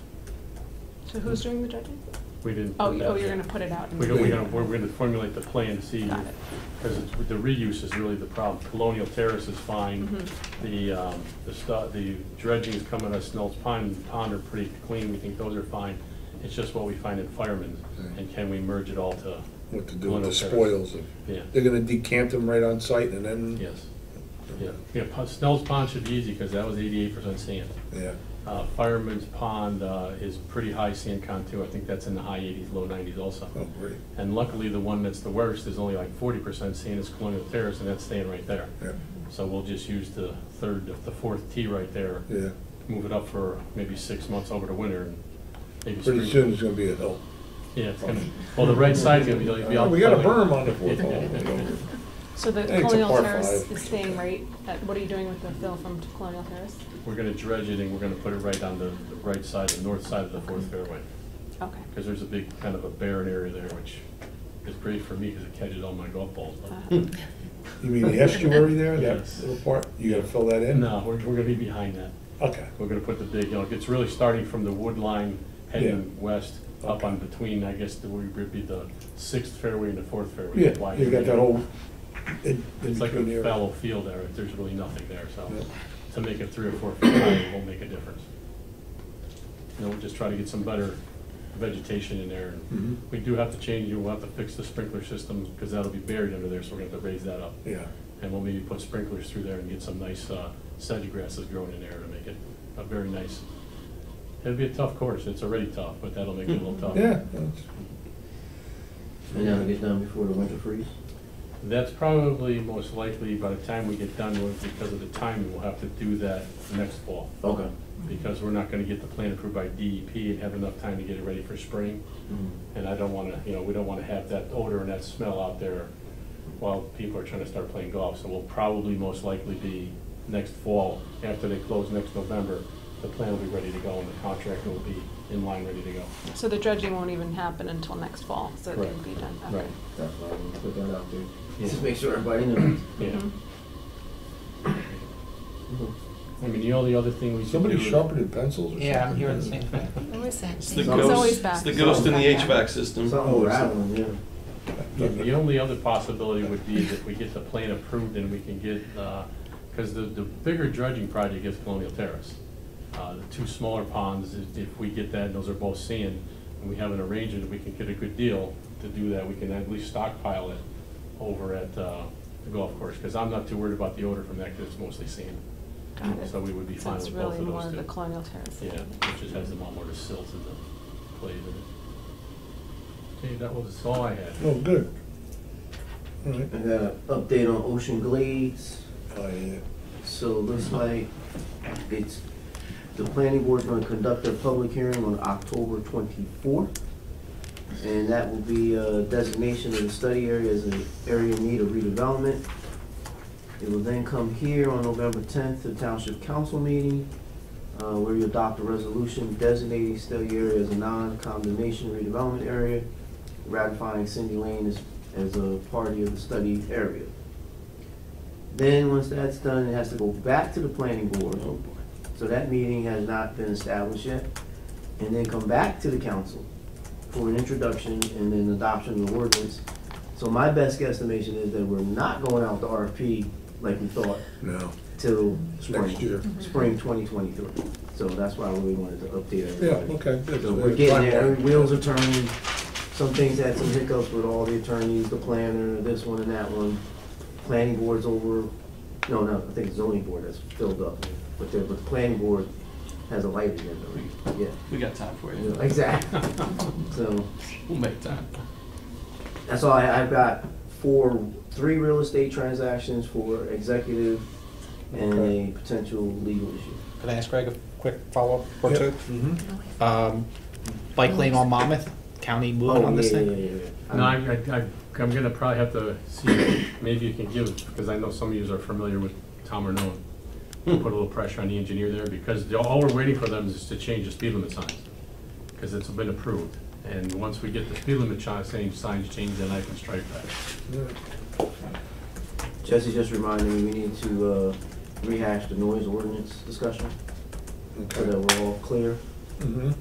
So who's doing the dredging? We didn't Oh, put that. you're gonna put it out? We're gonna formulate the plan to see, Got it. because the reuse is really the problem. Colonial Terrace is fine. The dredgings coming out of Snell's Pond are pretty clean. We think those are fine. It's just what we find in Fireman's, and can we merge it all to? What to do with Colonial the Terrace. spoils of, Yeah. they're gonna decant them right on site and then? Yes. Yeah. Snell's Pond should be easy because that was 88% sand. Yeah. Fireman's Pond is pretty high sand con too. I think that's in the high 80s, low 90s also. Oh, great. And luckily, the one that's the worst is only like 40% sand is Colonial Terrace, and that's staying right there. Yeah. So we'll just use the fourth tee right there, Yeah. move it up for maybe 6 months over the winter, and maybe Pretty spring. soon it's gonna be a hill. Yeah, it's gonna, well, the right side's gonna be, We got a berm on the fourth hole. So the Hey, it's a Colonial par Terrace five. is staying right at, what are you doing with the fill from Colonial Terrace? We're gonna dredge it, and we're gonna put it right on the right side, the north side of the fourth fairway. Okay. Because there's a big, kind of a barren area there, which is great for me, because it catches all my golf balls. but- Uh-huh. You mean the estuary there, that Yes. little part? You gotta fill that in? No, we're gonna be behind that. Okay. We're gonna put the big, it's really starting from the wood line, heading west, up Okay. on between, I guess, would be the 6th fairway and the 4th fairway. Yeah, Wide you got area. that whole, in It's like a between area. fallow field there, there's really nothing there, so Yeah. to make it 3 or 4 feet high won't make a difference. We'll just try to get some better vegetation in there. Mhm. And we do have to change, we'll have to fix the sprinkler system, because that'll be buried under there, so we're gonna have to raise that up. Yeah. And we'll maybe put sprinklers through there and get some nice sedge grasses growing in there to make it a very nice. It'll be a tough course, it's already tough, but that'll make it a little tougher. Yeah. that's- And that'll get done before the winter freeze? That's probably most likely by the time we get done with, because of the timing, we'll have to do that next fall. Okay. Because we're not gonna get the plan approved by DEP and have enough time to get it ready for spring. Mhm. And I don't wanna, we don't wanna have that odor and that smell out there while people are trying to start playing golf. So we'll probably most likely be next fall, after they close next November, the plan will be ready to go and the contract will be in line, ready to go. So the dredging won't even happen until next fall, so it can Correct. be done. Okay. Right. That's why I want to put that out there. Yeah. Just make sure everybody knows. Yeah. Mhm. I mean, the only other thing we could do. Somebody is- sharpened pencils or something? Yeah, I'm hearing the same thing. What was that? It's the It's always ghost, back. it's the ghost in the HVAC system. Something rattling, yeah. The only other possibility would be that we get the plan approved and we can get, because the bigger dredging project is Colonial Terrace. The 2 smaller ponds, if we get that, and those are both sand, and we have an arrangement, we can get a good deal to do that, we can at least stockpile it over at the golf course, because I'm not too worried about the odor from that, because it's mostly sand. Got it. So we would be So fine it's with both really of more those the two. Colonial Terrace. Yeah, it just has them all more the silts and the clays in it. Okay, that was all I had. Oh, good. All right. I got an update on Ocean Glades. Oh, yeah. So it looks like the planning board's gonna conduct a public hearing on October 24th. And that will be a designation of the study area as an area in need of redevelopment. It will then come here on November 10th to the Township Council Meeting, where you adopt a resolution designating study area as a non-condemnation redevelopment area, ratifying Cindy Lane as a party of the study area. Then, once that's done, it has to go back to the planning board. So that meeting has not been established yet. And then come back to the council for an introduction and then adoption of the ordinance. So my best guesstimation is that we're not going out to RFP like we thought No. till spring. Next year. Spring 2023. So that's why we wanted to update Yeah, everybody. okay. good. So we're getting there, wheels are turning. Some things had some hiccups with all the attorneys, the planner, this one and that one. Planning board's over, no, I think zoning board has filled up. But the planning board has a light agenda, yeah. We got time for you. Exactly. So, We'll make time. that's all I've got 3 real estate transactions for executive and a potential legal issue. Can I ask Greg a quick follow-up or Yep. two? Mhm. Bike lane on Monmouth, county moving on this thing? Yeah. No, I'm gonna probably have to see, maybe you can give, because I know some of you are familiar with Tom or Nolan. Put a little pressure on the engineer there, because all we're waiting for them is to change the speed limit signs, because it's been approved. And once we get the speed limit signs changed, then I can strike that. Jesse just reminded me, we need to rehash the noise ordinance discussion, so Okay. that we're all clear. Mhm.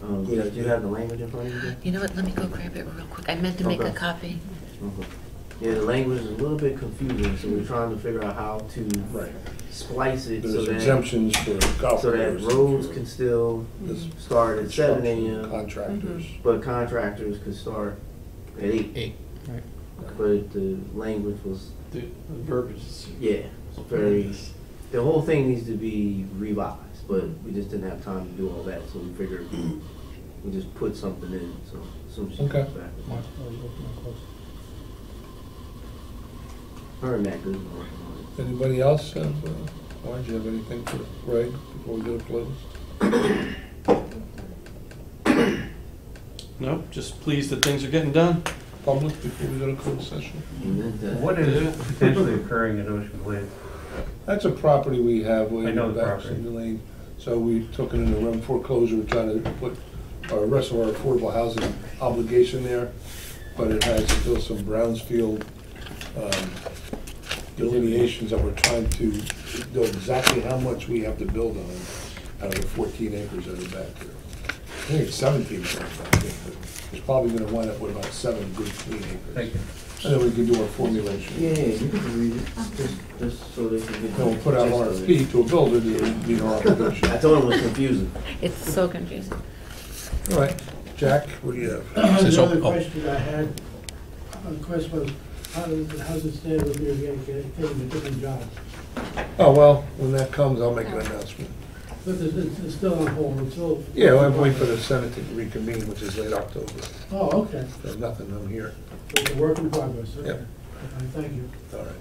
Good Do you have the language in front of you? You know what, let me go grab it real quick. I meant to make a Okay. copy. Okay. Yeah, the language is a little bit confusing, so we're trying to figure out how to Right. splice it so There's that, exemptions for golf so that players. roads can still This start at 7 construction, a.m., Contractors. but contractors could start at 8. 8, right. But the language was, The verbiage is. yeah, very, the whole thing needs to be revised, but we just didn't have time to do all that, so we figured we just put something in, so as soon as she Okay. comes back. Her and Matt Goodman are working on it. Anybody else have, why, do you have anything for Ray before we go to close? No, just pleased that things are getting done. Public before we go to closed session? And then, What is potentially occurring in Ocean Lane? That's a property we have way I know in the back property. in the lane. So we took it into run foreclosure, we're trying to put our rest of our affordable housing obligation there, but it has still some Brownsfield delineations that we're trying to know exactly how much we have to build on out of the 14 acres that are back there. I think it's 17 acres back there, but it's probably gonna wind up with about 7 good clean acres. Thank you. And then we can do our formulation. yeah, you can read it, just so they can get. Then we'll put out the gist of it. RFP to a builder to meet our obligation. I told him it was confusing. It's so confusing. All right, Jack, what do you have? The So- other oh. question I had, the question was, how's it stand with you getting a different job? Oh, well, when that comes, I'll make an announcement. But it's still on hold, it's still. Yeah, we'll have to wait for the Senate to reconvene, which is late October. Oh, okay, There's nothing, I'm here. it's a work in progress, okay. Yep. Okay, thank you. All right.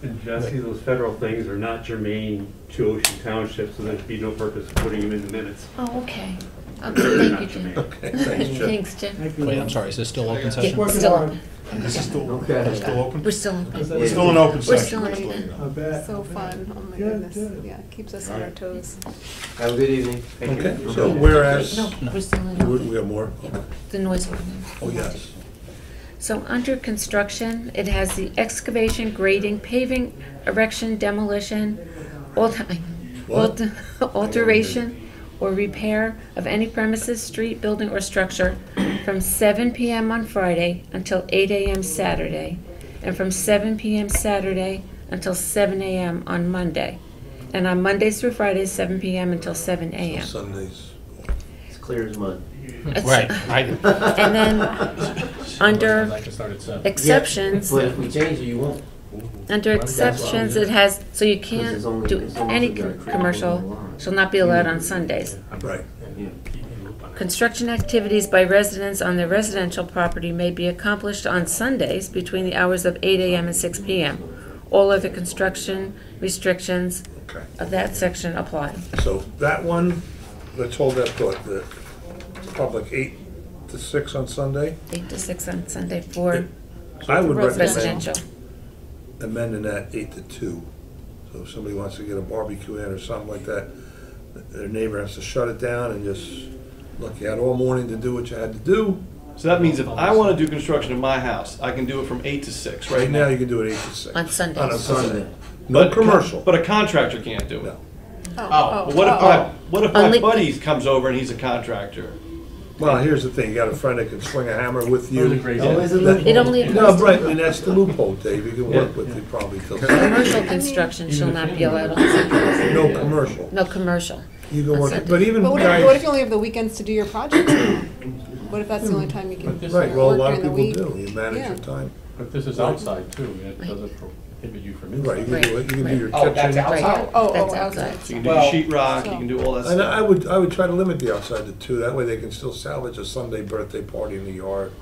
And Jesse, those federal things are not germane to Ocean Township, so there'd be no purpose of putting them in the minutes. Oh, okay. They're Thank not you, Jim. germane. Okay, thanks, Jeff. Thanks, Jim. Thank you. Wait, I'm sorry, is this still open Yeah, session? Working still hard. open. This is still, Okay. still open? We're still open. We're still in open We're session. still in just to let you open. know. Not bad. So fun, oh my Good, goodness, good. yeah, keeps us on our toes. Have a good evening. Okay, so whereas, No, we're still in we open. have more? The noise ordinance. Oh, yes. So under construction, it has the excavation, grading, paving, erection, demolition, What? alteration, or repair of any premises, street, building, or structure from 7 p.m. on Friday until 8 a.m. Saturday, and from 7 p.m. Saturday until 7 a.m. on Monday. And on Mondays through Fridays, 7 p.m. until 7 a.m. Sundays. It's clear as mud. Right, And then, I'd under like to start at 7. exceptions, But if we change it, you won't. under exceptions, it has, so you can't it's only- do it's only any got a creek commercial, on the line. shall not be allowed on Sundays. Right. Yeah. Construction activities by residents on their residential property may be accomplished on Sundays between the hours of 8 a.m. and 6 p.m. All other construction restrictions Okay. of that section apply. So that one, let's hold that thought, the public 8 to 6 on Sunday. 8 to 6 on Sunday for I would recommend residential. amending that 8 to 2. So if somebody wants to get a barbecue in or something like that, their neighbor has to shut it down and just, look, you had all morning to do what you had to do. So that means if I want to do construction in my house, I can do it from 8 to 6 Right now, you can do it 8 to 6. On Sundays. On a Sunday. Sunday. No But- commercial. But a contractor can't do it. No. But what if my Only- buddy comes over and he's a contractor? Well, here's the thing, you got a friend that can swing a hammer with you. Always a That- loophole. It only No, applies right, to and that's the loophole, Dave, you can work with it probably till, commercial construction shall not be allowed on Sundays. no commercial. No commercial. You can work, On it, but even But what if you guys, only have the weekends to do your projects? What if that's the only time you can right, well, a work lot of during the people week? do, you manage Yeah. your time. But this is outside too, it doesn't prohibit you from Right, you inside. can do it, you can do your Oh, that's kitchen. outside? Right, Oh, that's outside. outside. So you can do Well- your sheet rock, you can do all that And stuff. I would try to limit the outside to 2, that way they can still salvage a Sunday birthday party in the yard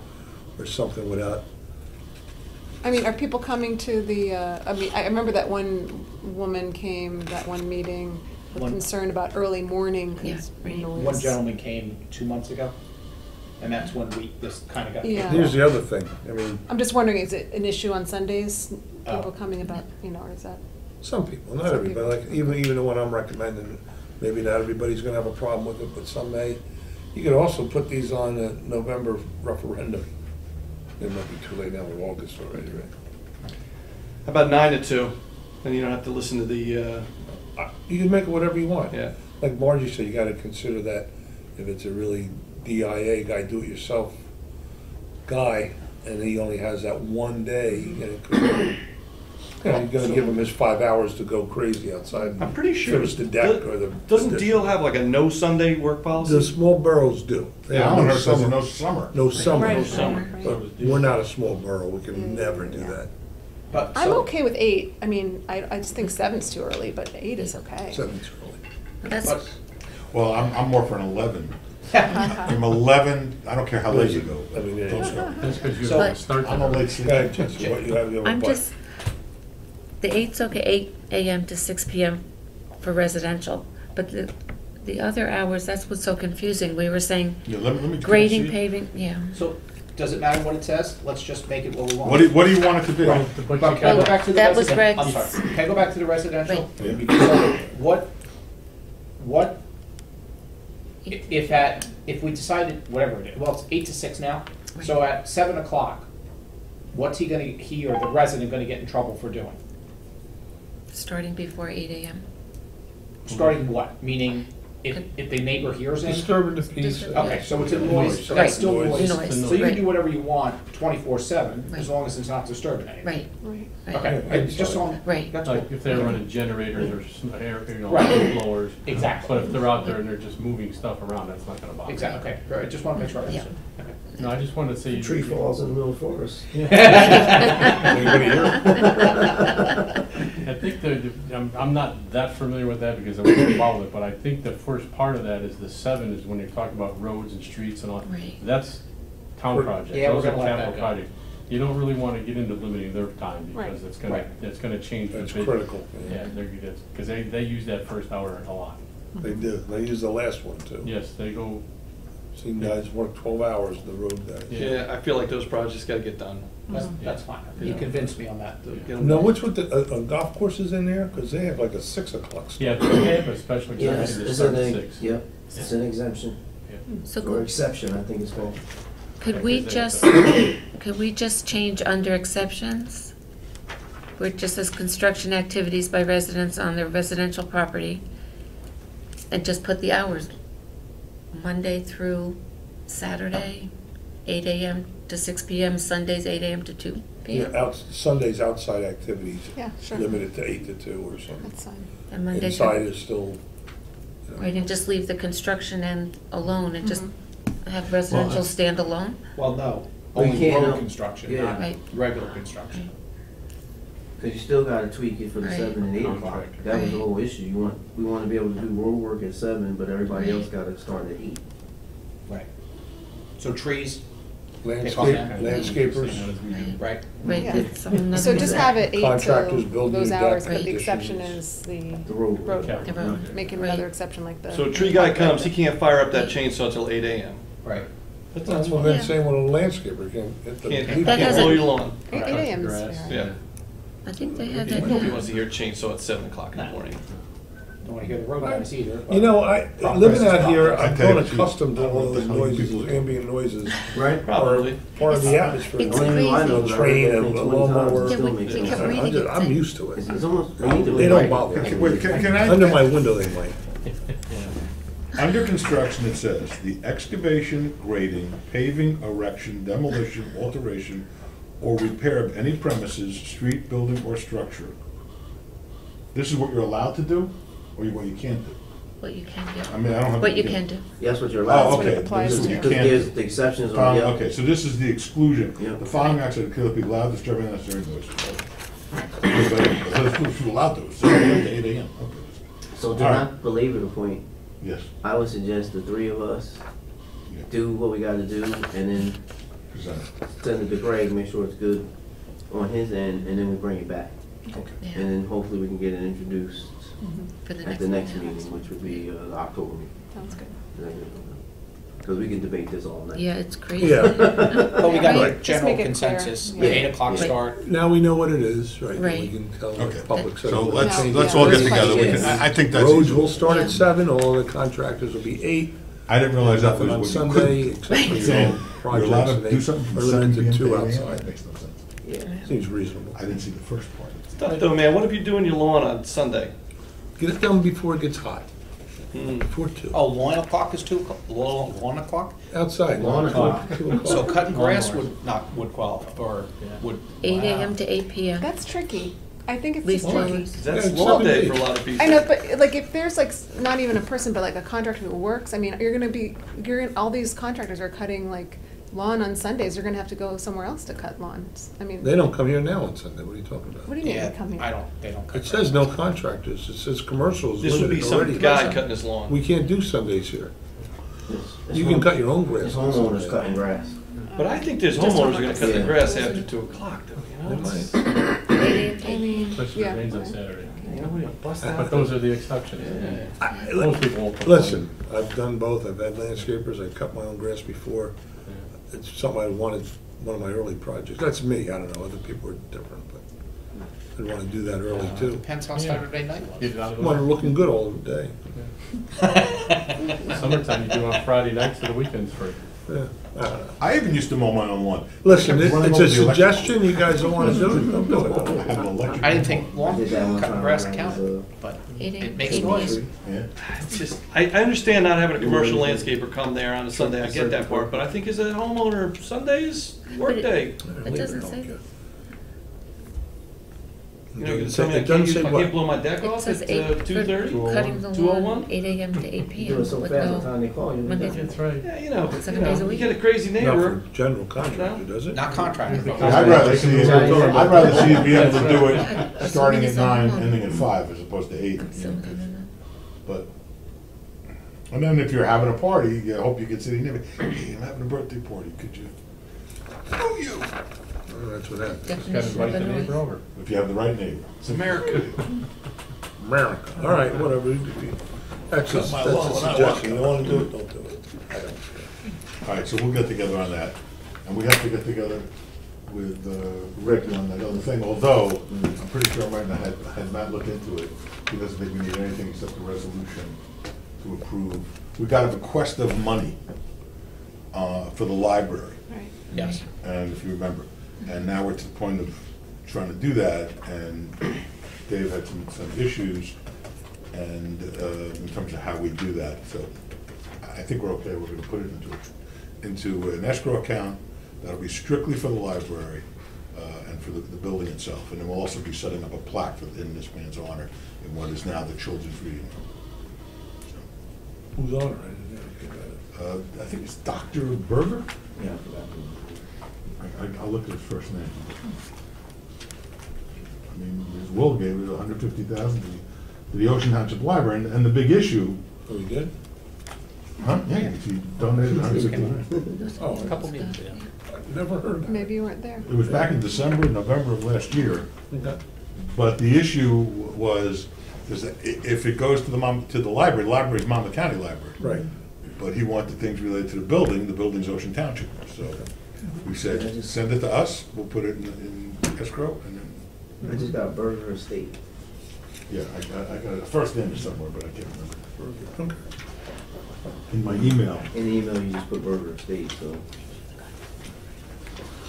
or something without, I mean, are people coming to the, I mean, I remember that one woman came, that one meeting, with One- concern about early morning Yeah, right. noise. One gentleman came 2 months ago, and that's when this kind of got. Yeah. here's the other thing, I mean, I'm just wondering, is it an issue on Sundays? People Oh. coming about, or is that? some people, not Some everybody, like, even the one I'm recommending, maybe not everybody's gonna have a problem with it, but some may. You could also put these on a November referendum. It might be too late now, we're August already, right? How about 9 to 2? Then you don't have to listen to the, You can make it whatever you want. yeah. Like Margie said, you gotta consider that if it's a really DIA guy, do-it-yourself guy, and he only has that one day, you're gonna give him his 5 hours to go crazy outside. I'm pretty sure. Finish the deck or the. Doesn't Deal have like a no Sunday work policy? The small boroughs do. They Yeah, have I no heard there's summer. no summer. No summer. Right, No summer, summer. right. But we're not a small borough, we can never do that. But, I'm so- okay with 8. I mean, I just think 7's too early, but 8 is okay. 7's early. That's, but- Well, I'm more for an 11. From 11, I don't care how late you go. I mean, yeah. Don't start. That's because you So- have to start. I'm a late sleeper. Go ahead, Jessica, what you have, you have a I'm butt. just, the 8's okay, 8 AM to 6 PM for residential, but the other hours, that's what's so confusing. We were saying Yeah, let me grading, see it. paving, yeah. So, does it matter what it says? Let's just make it what we want. What do you want it to be? But But you can I go can't- back to the That was residential? I'm Greg's. sorry, can I go back to the residential? Right. So, what, if we decided, whatever it is, well, it's 8 to 6 now, so at 7 o'clock, what's he or the resident gonna get in trouble for doing? Starting before 8 AM. Starting what? Meaning, if the neighbor hears it? Disturbing the peace. Okay, so it's a noise, so Right. that's still Noise. noise. Noise, So you can right. do whatever you want 24/7, as Right. long as it's not disturbing anything. Right, Right. right. Okay, it's just on, Right. that's cool. Like if they're running generators or air, Right. blowers. Exactly. But if they're out there and they're just moving stuff around, that's not gonna bother. Exactly, okay, right, I just wanna make sure I Yeah. understood. Okay. No, I just wanted to see. Tree falls in the middle of the forest. Anybody here? I think I'm not that familiar with that because I wasn't involved with it, but I think the first part of that is the 7 is when you're talking about roads and streets and all. Right. That's town projects, Yeah, we're those are gonna let that capital go. projects. You don't really want to get into limiting their time Right. because Right. it's gonna change the That's bid. critical. Yeah, because they use that first hour a lot. They do. They use the last one too. Yes, they go, Seen guys work 12 hours, the road guys. Yeah, I feel like those projects gotta get done. That's fine, you convinced me on that. Get 'em Now, done. what's with the golf courses in there? Because they have like a 6 o'clock start. yeah, they have a special Yeah, exemption that it's starts an, at 6. yep, it's an exemption, So or exception, I think it's called. could we just change under exceptions? Where it just says construction activities by residents on their residential property, and just put the hours, Monday through Saturday, 8 AM to 6 PM, Sundays 8 AM to 2 PM? Yeah, Sundays outside activities. Yeah, sure. Limited to 8 to 2 or something. That's fine. And Monday Inside through, is still, you know. right, and just leave the construction end alone and just Mhm. have residential stand alone? Well, no, Well, you only can't, road no. construction, Yeah. not Right. regular construction. Cause you still gotta tweak it for the Right. 7 and 8 o'clock. Contractor. That was the Right. whole issue. We wanna be able to do road work at 7, but everybody else gotta start at 8. Right. So trees, Landscapers, right? Right, Yeah. that's another. So just have it 8 Contractors till build those new hours, deck but the exception additions. is The road work. road Yeah. work. The road. Making Right. another exception like the. So a tree guy comes, he can't fire up that chainsaw till 8 AM. Right. that's what I've been saying with a landscaper, Can't That can't has a- mow your lawn. 8 AM is Grass. fair. Yeah. I think they had that. Nobody wants to hear chainsaw at 7 o'clock in the morning. Don't wanna hear the road guys either. but- You know, living out here, I I've tell you grown the truth. accustomed to I don't all know those how many noises, people those do. ambient noises. Right? Probably. Part of the atmosphere. It's Only reason I know crazy. is I Train heard that and thing a 20 times, lawnmower. it Yeah, still we makes kept sense. reading it. I'm used to it. It's almost, we need to. They don't bother Okay, me. wait, can I? Under my window they might. Under construction, it says, the excavation, grading, paving, erection, demolition, alteration, or repair of any premises, street, building, or structure. This is what you're allowed to do, or what you can't do? What you can I do, mean, I don't have. what you can do. Yeah, that's what you're allowed. Oh, That's what it okay, applies this is to. what you Because can't there's do. the exceptions on the Okay, so this is the exclusion. Yeah. The following acts that kill people loud, disturbing, and unnecessary noise. That's what you're allowed to, so 8 AM, okay. So to All not belabor the point, Yes, I would suggest the 3 of us yeah, do what we gotta do, and then present. send it to Greg, make sure it's good on his end, and then we bring it back. Okay. Yeah, And then hopefully we can get it introduced for the at next the next meeting. meeting, which would be the October meeting. Sounds good. Because we can debate this all night. Yeah, it's crazy. Yeah. But we got Right. a Just general make it clear. consensus, Yeah. 8 o'clock Right. start. Now we know what it is, right? Right. We can tell the Okay. public. So what let's, changes. let's all get together, we can, Yes. I think that's. Roads easy. will start Yeah. at 7, all the contractors will be 8. I didn't realize that was Nothing on what you Sunday, could. except for You're your saying own you're allowed projects, to and do they something are from 7 limited PM to to 8 2 AM? outside. That makes no sense. Yeah. Seems reasonable. I didn't see the first part. Tough though, man. What if you're doing your lawn on Sunday? Get it done before it gets hot. Before 2. Oh, 1 o'clock is 2 o'clock? 1 o'clock? Outside. 1 o'clock. 2 o'clock. So cutting grass would qualify, or would. 8 AM to 8 PM. That's tricky. I think it's Leaf just tricky. blowers. That's Yeah, law day 7 for a lot of people. I know, but like if there's like not even a person, but like a contractor who works, I mean, all these contractors are cutting like lawn on Sundays. You're gonna have to go somewhere else to cut lawns. I mean, They don't come here now on Sunday, what are you talking what about? do you mean Yeah, they come here? they don't cut It says no grass. contractors, it says commercials This would be limited some already. guy cutting his lawn. We can't do Sundays here. It's You can home- cut your own grass It's on homeowners Sunday. cutting grass. But I think there's homeowners are gonna cut their Yeah. grass after 2 o'clock though, you They know? might. 8 AM to I 8 mean, Especially if yeah. it rains on Saturday. Bust But those are the exceptions. Most people won't complain. Listen, I've done both, I've had landscapers, I cut my own grass before. It's something I wanted, one of my early projects, that's me, I don't know, other people are different, but I'd wanna do that early too. Depends how Saturday night Get was. it out of the When way. I'm looking good all day, Summertime, you do on Friday nights and the weekends free. yeah, I don't know. I even used to mow my own lawn. Listen, Kept running it's a over the electric- suggestion, you guys don't wanna do it, don't do I had an it. electric I didn't mower. think lawn I did that one cutting time grass when I was, counted, but 8 AM it to makes 8 noise. PM. Yeah. It's just, I understand not having a commercial landscaper come there on a Sunday, I get that part, but I think as a homeowner, Sunday is work day. It doesn't say that. You know, you're gonna tell me I It doesn't can't say I what. can't blow my deck It off says at 8, 2:30? cutting the 2:01? lawn, 8 AM to 8 You PM. do it so with fast, by no- the time they call you. Monday you're through- done. That's right. Yeah, you know, 7 days a you week. get a crazy Not neighbor. for general contractor, does it? Not contractors, but I'd rather see, I'd rather see you be able to do Yeah, it starting at as soon as 9, I'm home. ending at 5, as opposed to 8. So, no. But, and then if you're having a party, you hope you get sitting there, hey, I'm having a birthday party, could you? Oh, you! Oh, that's what happens. Just gotta Definition invite of the a neighbor noise. over. If you have the right neighbor. It's America. America, all right, whatever. That's a suggestion, you wanna do it, don't do it. I don't care. All right, so we'll get together on that, and we have to get together with Rick on that other thing, although I'm pretty sure I might not had Matt look into it. He doesn't think we need anything except a resolution to approve. We got a request of money for the library, Right. yes. and if you remember, and now we're to the point of trying to do that, and Dave had some issues, and in terms of how we do that, so I think we're okay. We're gonna put it into an escrow account that'll be strictly for the library and for the building itself, and then we'll also be setting up a plaque in this man's honor in what is now the children's reading room. Who's on it? I didn't know anything about it. I think it's Dr. Berger? Yeah, I forgot to- I'll look at his first name. I mean, his will gave it $150,000 to the Ocean Township Library, and the big issue, Are we good? huh? Yeah, he donated $150,000. Oh, A couple meetings ago. I've never heard of it. Maybe you weren't there. It was back in December, November of last year, Okay. but the issue was, is that if it goes to the library's Monmouth County Library. Right. But he wanted things related to the building's Ocean Township, so we said, send it to us, we'll put it in escrow, and then, I just got Burger Estate. yeah, I got a first name somewhere, but I can't remember. Okay. In my email, In the email, you just put Burger Estate, so.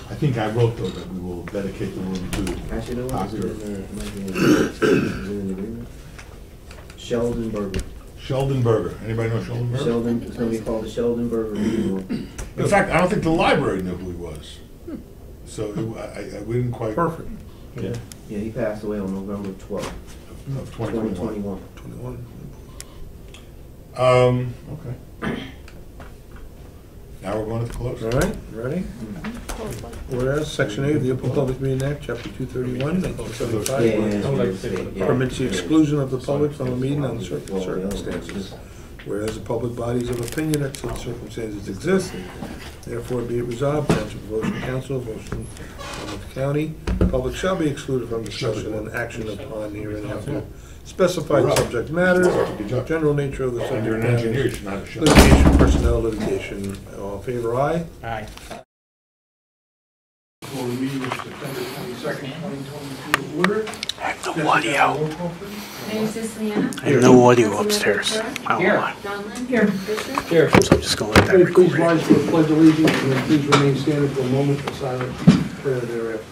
I think I wrote though that we will dedicate the room to Actually, no, is it Dr. in the, might be in the agreement? Sheldon Burger. Sheldon Berger. Anybody know Sheldon Berger? Sheldon, it's gonna be called the Sheldon Burger Meeting Room. In fact, I don't think the library knew who he was. So we didn't quite. Perfect. Yeah. Yeah, he passed away on November 12th, Of 2021. 2021. 21. Okay. Now we're going to close. All right, ready? Whereas Section 8 of the Open Public Meeting Act, Chapter 231, Yeah, 1975, yeah, I would like to say yeah, what the yeah. permits the exclusion of the public from a meeting under Well, certain the other one is circumstances. Whereas the public bodies of opinion that such circumstances exist, therefore be it resolved, Township of Ocean Council of Ocean, Monmouth County, the public shall be excluded from discussion and action upon hereinafter specified subject matters, general nature of the And you're subject an engineer, you matters, should not have shut. litigation, personnel litigation. All in favor, aye? Aye. Call the meeting of September 22nd, 2022 to order. I have no audio. Mayor Siciliano? I have no audio upstairs. Councilmember I don't Here. know why. Donlin? Here. Fisher? Here. So I'm just gonna let that Okay, please record. rise for the pledge of allegiance and then please remain standing for a moment for silent prayer thereafter.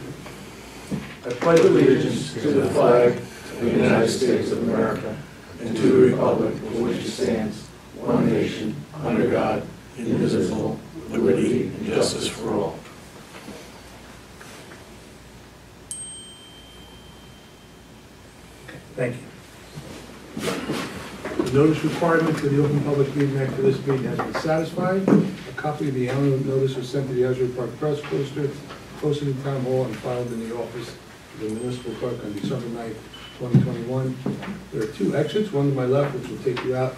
I pledge allegiance to the flag of the United States of America and to the republic for which it stands, one nation, under God, indivisible, with liberty and justice for all. Thank you. The notice requirement for the Open Public Meeting Act for this meeting has been satisfied. A copy of the annual notice was sent to the Asbury Park Press Poster, posted in Town Hall, and filed in the office of the municipal clerk on December 9th, 2021. There are two exits, one to my left, which will take you out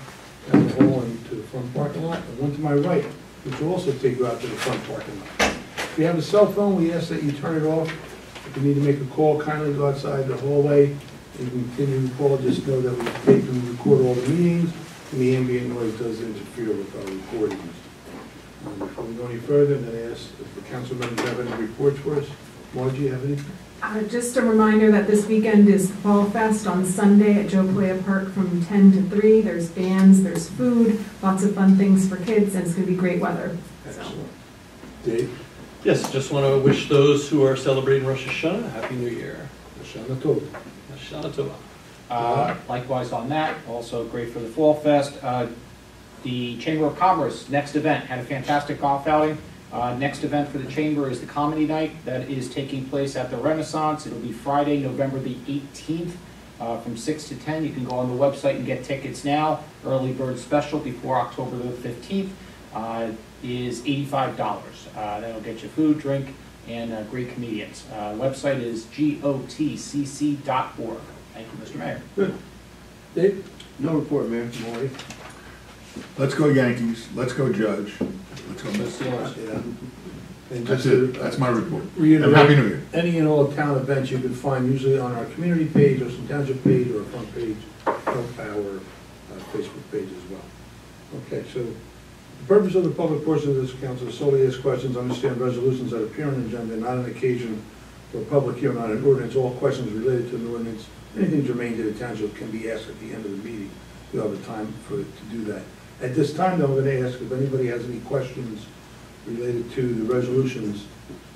down the hall and to the front parking lot, and one to my right, which will also take you out to the front parking lot. If you have a cell phone, we ask that you turn it off. If you need to make a call, kindly go outside the hallway and continue the call. Just know that we tape and record all the meetings, and the ambient noise does interfere with our recordings. Before we go any further, then I ask if the council members have any reports for us. Margie, you have anything? Just a reminder that this weekend is Fall Fest on Sunday at Joe Playa Park from 10 to 3. There's bands, there's food, lots of fun things for kids, and it's going to be great weather. Excellent. Dave? Yes, just want to wish those who are celebrating Rosh Hashanah a Happy New Year. Shana Tov. Hashanah Tova. Likewise on that, also great for the Fall Fest. The Chamber of Commerce, next event, had a fantastic golf outing. Next event for the Chamber is the Comedy Night that is taking place at the Renaissance. It'll be Friday, November the 18th from 6 to 10. You can go on the website and get tickets now. Early bird special before October the 15th is $85. That'll get you food, drink, and great comedians. Website is gotcc.org. Thank you, Mr. Mayor. Good. Dave? No report, Mayor. Maury? Let's go Yankees, let's go Judge, let's go Mets. Yeah. And That's just it, to, that's my report. And reiterate, Happy New Year. any and all town events you can find usually on our community page or some township page or a front page of our Facebook page as well. Okay, so the purpose of the public portion of this council is solely ask questions, understand resolutions that appear on the agenda, not an occasion for a public hearing on an ordinance. All questions related to an ordinance, anything germane to the township can be asked at the end of the meeting. We'll have the time to do that. At this time, though, I'm going to ask if anybody has any questions related to the resolutions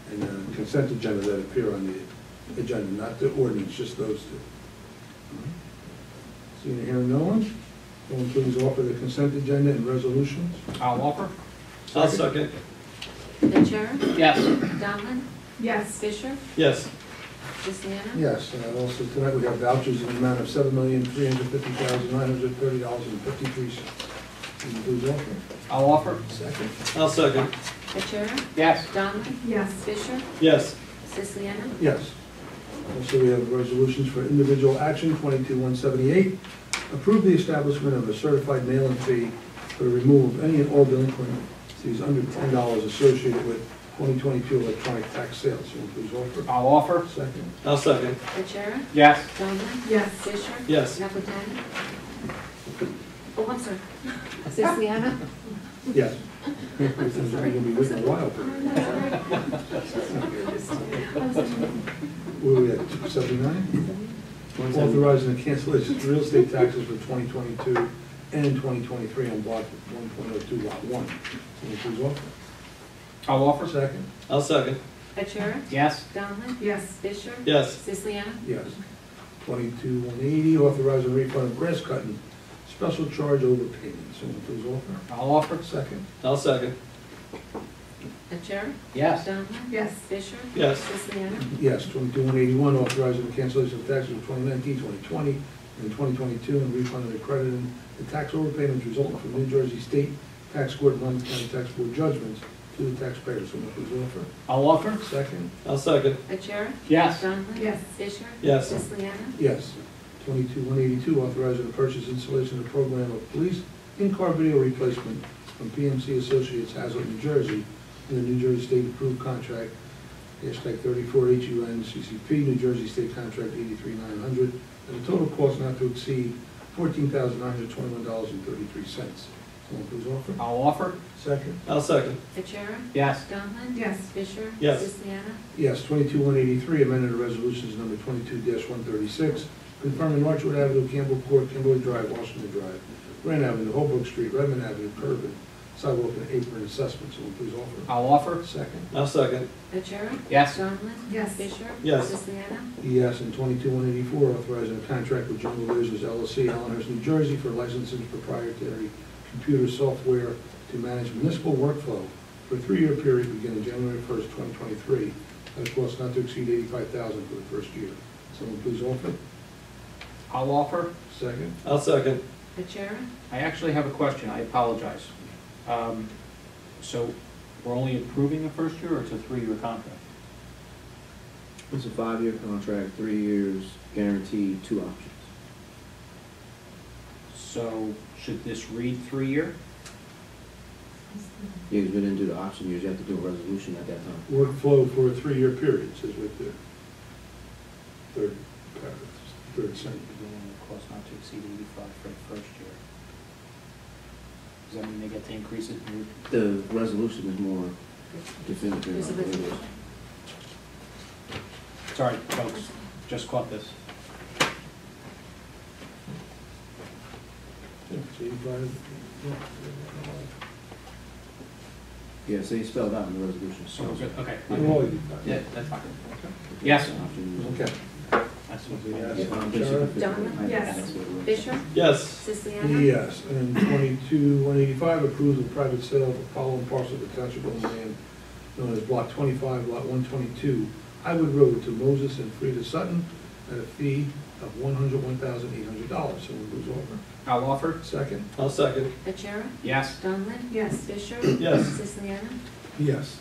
and the consent agenda that appear on the agenda, not the ordinance, just those two. Seeing and hearing no one, someone please offer the consent agenda and resolutions. I'll offer. I'll second. Ventura? Yes. Donlin? Yes. Fisher? Yes. Siciliano? Yes, and also tonight we have vouchers in the amount of $7,350,930.53. Please offer. I'll offer. Second. I'll second. Ventura? Yes. Donlin? Yes. Fisher? Yes. Siciliano? Yes. Also, we have resolutions for individual action, 22-178. Approve the establishment of a certified mailing fee for the removal of any and all delinquencies under $10 associated with 2022 electronic tax sales. Someone please offer. I'll offer. Second. I'll second. Ventura? Yes. Donlin? Yes. Fisher? Yes. Napoli? Oh, I'm sorry. Siciliano? Yes. This is going to be waiting a while for that. Where are we at, 279? Authorizing the cancellation of real estate taxes for 2022 and 2023 on block 1.02 lot 1. Someone please offer. I'll offer. Second. I'll second. Ventura? Yes. Donlin? Yes. Fisher? Yes. Siciliano? Yes. 22-180, authorizing refund of grass cutting, special charge overpayment. Someone please offer. I'll offer. Second. I'll second. Ventura? Yes. Donlin? Yes. Fisher? Yes. Siciliano? Yes. 22-181, authorizing the cancellation of taxes for 2019, 2020, and 2022, and refund of the credit and the tax overpayments resulting from New Jersey State Tax Court and Monmouth County Tax Board judgments to the taxpayers. Someone please offer. I'll offer. Second. I'll second. Ventura? Yes. Donlin? Yes. Fisher? Yes. Siciliano? Yes. 22-182, authorizing the purchase installation of the program of police in-car video replacement from PMC Associates, Hazlet, New Jersey, in the New Jersey State approved contract, hashtag 34 HUN CCP, New Jersey State Contract 83-900, at a total cost not to exceed $14,921.33. Someone please offer. I'll offer. Second. I'll second. Ventura? Yes. Donlin? Yes. Fisher? Yes. Siciliano? Yes. 22-183, amended resolutions number 22-136, confirming Larchwood Avenue, Campbell Court, Kimberly Drive, Washington Drive, Grand Avenue, Holbrook Street, Redmond Avenue, Curvin, sidewalk and apron assessment. Someone please offer. I'll offer. Second. I'll second. Ventura? Yes. Donlin? Yes. Fisher? Yes. Siciliano? Yes, and 22-184, authorizing a contract with Jungle Lasers LLC, Allenhurst, New Jersey, for licensing proprietary computer software to manage municipal workflow for a 3-year period beginning January 1st, 2023, at a cost not to exceed $85,000 for the first year. Someone please offer. I'll offer. Second. I'll second. Ventura? I actually have a question, I apologize. So we're only approving the first year, or it's a 3-year contract? It's a 5-year contract, 3 years, guaranteed, 2 options. So should this read 3-year? Yeah, because we didn't do the option years, you have to do a resolution at that time. Workflow for a 3-year period, says right there. Third paragraph, third sentence. Cost not to exceed 85 for the first year. Does that mean they get to increase it? The resolution is more definitive. There's a resolution. Sorry, folks, just caught this. Yeah, so 85, Yeah, so you spelled out in the resolution. So we're good, okay. All 85. Yeah, that's fine. Yes. Okay. That's what We we asked. Donlin? Yes. Fisher? Yes. Siciliano? Yes, and 22-185, approves the private sale of a following parcel of the township owned land known as Block 25, Lot 122, Highwood Road, to Moses and Frida Sutton at a fee of $101,800. Someone please offer. I'll offer. Second. I'll second. Ventura? Yes. Donlin? Yes. Fisher? Yes. Siciliano? Yes.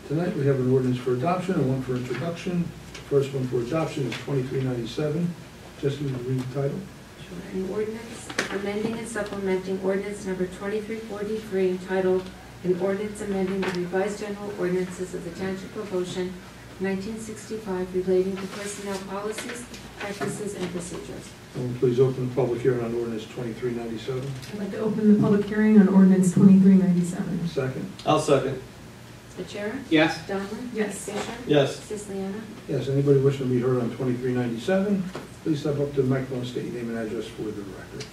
Tonight we have an ordinance for adoption and one for introduction. First one for adoption is 2397. Jesse, will you read the title? Sure. An ordinance amending and supplementing ordinance number 2343 entitled, an ordinance amending the revised general ordinances of the Township of Ocean, 1965, relating to personnel policies, practices, and procedures. Someone please open the public hearing on ordinance 2397. I'd like to open the public hearing on ordinance 2397. Second. I'll second. Ventura? Yes. Donlin? Yes. Fisher? Yes. Siciliano? Yes, anybody wishing to be heard on 2397, please step up to the microphone and state your name and address for the record.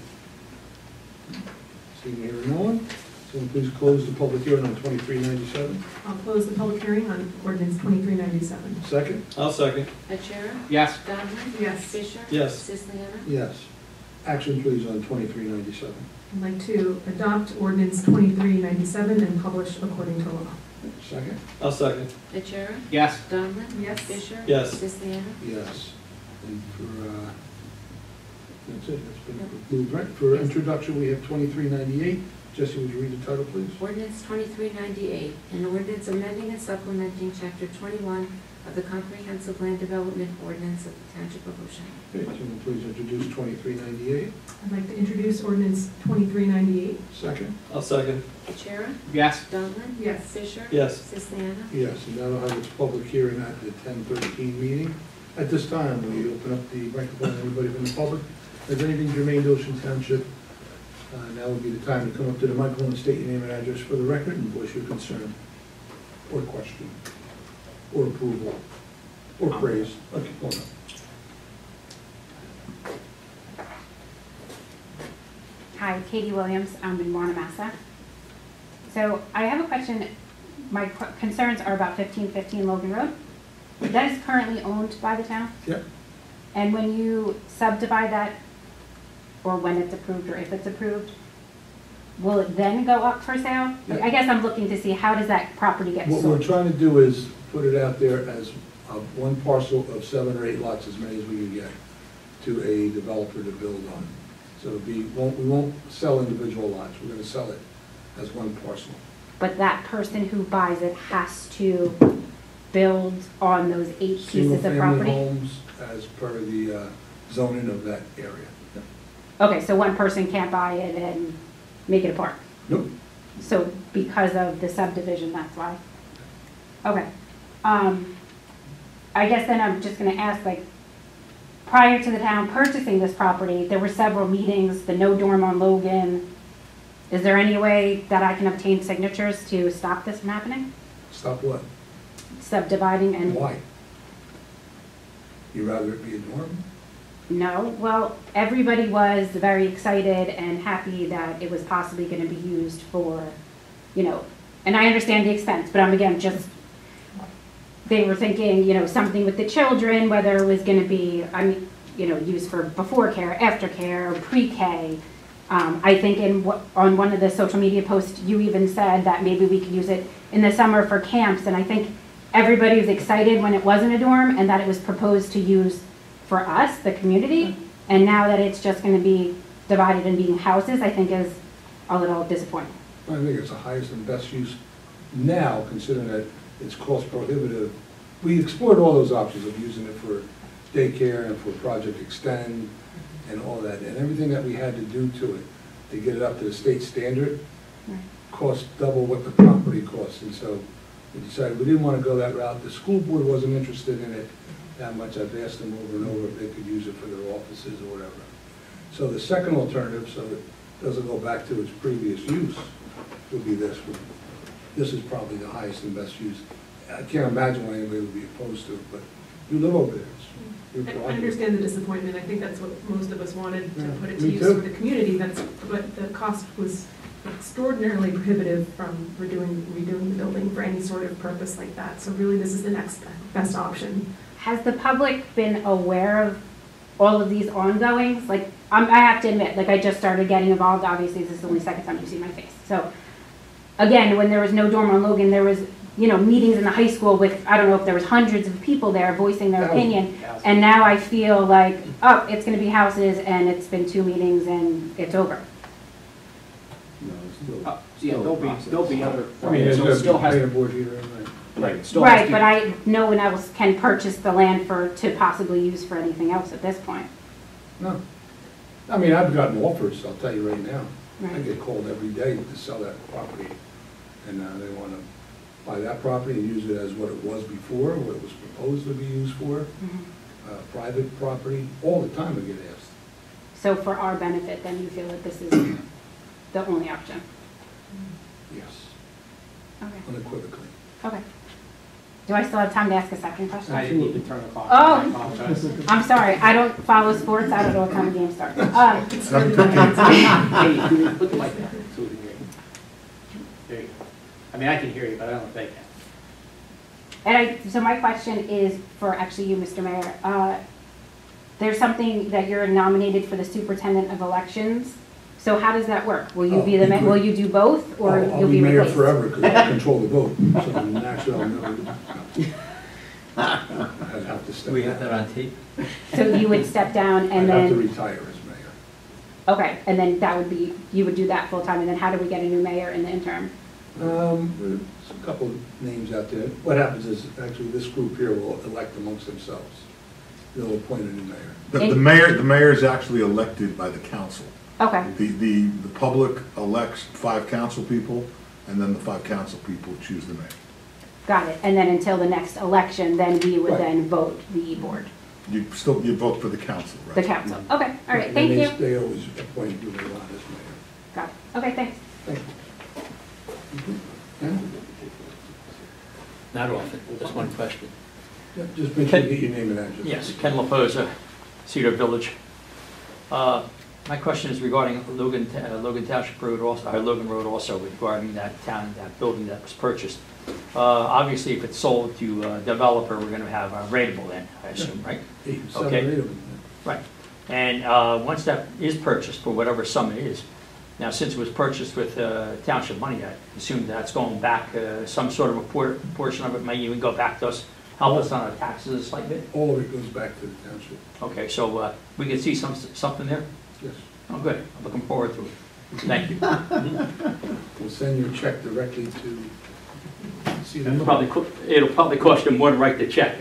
Seeing and hearing no one, someone please close the public hearing on 2397. I'll close the public hearing on ordinance 2397. Second. I'll second. Ventura? Yes. Donlin? Yes. Fisher? Yes. Siciliano? Yes. Action please on 2397. I'd like to adopt ordinance 2397 and publish according to law. Second. I'll second. Ventura? Yes. Donlin? Yes. Fisher? Yes. Siciliano? Yes. And for, that's it, that's been moved, right? For introduction, we have 2398. Jesse, would you read the title, please? Ordinance 2398, an ordinance amending and supplementing Chapter 21 of the Comprehensive Land Development Ordinance of the Township of Ocean. Okay, someone please introduce 2398. I'd like to introduce ordinance 2398. Second. I'll second. Ventura? Yes. Donlin? Yes. Fisher? Yes. Siciliano? Yes, and that'll have its public hearing at the 10:13 meeting. At this time, we open up the microphone to anybody from the public. If there's anything germane to Ocean Township, now would be the time to come up to the microphone and state your name and address for the record and voice your concern, or question, or approval, or praise. Okay, hold on. Hi, Katie Williams. I'm in Wanamassa. So I have a question. My concerns are about 1515 Logan Road. That is currently owned by the town? Yep. And when you subdivide that, or when it's approved, or if it's approved, will it then go up for sale? Yeah. I guess I'm looking to see how does that property get What sold? we're trying to do is put it out there as one parcel of 7 or 8 lots, as many as we can get, to a developer to build on. So we won't sell individual lots, we're gonna sell it as one parcel. But that person who buys it has to build on those 8 pieces of Single-family property? homes as per the zoning of that area. Okay, so one person can't buy it and make it a park? Nope. So because of the subdivision, that's why? Okay. I guess then I'm just gonna ask, like, prior to the town purchasing this property, there were several meetings, the no dorm on Logan. Is there any way that I can obtain signatures to stop this from happening? Stop what? Subdividing and... Why? You rather it be a dorm? No, well, everybody was very excited and happy that it was possibly gonna be used for you know, and I understand the expense, but I'm again just, they were thinking, you know, something with the children, whether it was gonna be, you know, used for before care, after care, pre-K. I think on one of the social media posts, you even said that maybe we could use it in the summer for camps, and I think everybody was excited when it wasn't a dorm and that it was proposed to use for us, the community, and now that it's just gonna be divided and being houses, I think is a little disappointing. I think it's the highest and best use now, considering that it's cost prohibitive. We explored all those options of using it for daycare and for Project Extend and all that, and everything that we had to do to it to get it up to the state standard cost double what the property costs, and so we decided we didn't want to go that route. The school board wasn't interested in it that much. I've asked them over and over if they could use it for their offices or whatever. So the second alternative, so it doesn't go back to its previous use, would be this. This is probably the highest and best use. I can't imagine why anybody would be opposed to it, but you live over there. I understand the disappointment. I think that's what most of us wanted, to put it to me use too. for the community. But the cost was extraordinarily prohibitive from redoing the building for any sort of purpose like that. So really, this is the next best option. Has the public been aware of all of these ongoings? Like, I have to admit, like, I just started getting involved. Obviously, this is the only second time you see my face. So, again, when there was no dorm on Logan, there was, you know, meetings in the high school with, I don't know if there was hundreds of people there voicing their opinion. And now I feel like, oh, it's going to be houses, and it's been 2 meetings, and it's over. No, it's still. Yeah, there'll be other. I mean, there's so it no still has, board here, right, it still has Right, to- but no one else can purchase the land to possibly use for anything else at this point. No. I mean, I've gotten offers, I'll tell you right now. I Right. get called every day to sell that property. And they want to buy that property and use it as what it was before, what it was proposed to be used for. Private property, all the time I get asked. So for our benefit, then you feel that this is the only option? Yes, Okay. unequivocally. Okay. Do I still have time to ask a second question? I didn't even turn the clock. Oh. I apologize. I'm sorry, I don't follow sports, I don't know what time the game starts. Hey, put the mic down so we can hear you. There you go. I mean, I can hear you, but I don't know if they can. So my question is for actually you, Mr. Mayor. There's something that you're nominated for the superintendent of elections. So how does that work? Will you be the will you do both, or I'll you'll be be mayor replaced? forever because I control the vote. So naturally, I'll never do I'd have to step down. on tape? So you would step down and I'd have to then, retire as mayor. okay, and then that would be, you would do that full time, and then how do we get a new mayor in the interim? There's a couple of names out there. What happens is, actually, this group here will elect amongst themselves. They'll appoint a new mayor. The mayor is actually elected by the council. Okay, The public elects 5 council people, and then the 5 council people choose the mayor. got it. And then until the next election, then we would Right. then vote the board, You vote for the council, right? the council. Okay, all right, And thank you. They always appoint who they want as mayor. Got it. Okay, thanks. Thank you. Yeah? Not often, just one question. Yeah, just make sure you get your name and address. Yes, Ken LaPosa, Cedar Village. My question is regarding Logan Township Road also, or Logan Road also, regarding that building that was purchased. Obviously, if it's sold to a developer, we're gonna have a rateable then, I assume, right? 7 Okay. or 8 of them. Right. And once that is purchased, for whatever sum it is, now since it was purchased with township money, I assume that's going back, some sort of a portion of it may even go back to us, help us on our taxes a slight bit? All of it goes back to the township. Okay, so we can see something there? Yes. Oh, good. I'm looking forward to it. Thank you. We'll send your check directly to It'll probably cost you more to write the check.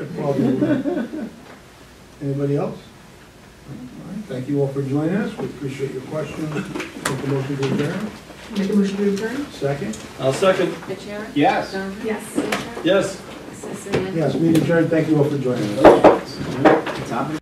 Anybody else? All right, thank you all for joining us. We appreciate your questions. Make a motion to adjourn. Make a motion to adjourn? Second? I'll second. The chair? Yes. Donovan? Yes. Fisher? Yes. Sicilian? Yes, meeting adjourned. Thank you all for joining us.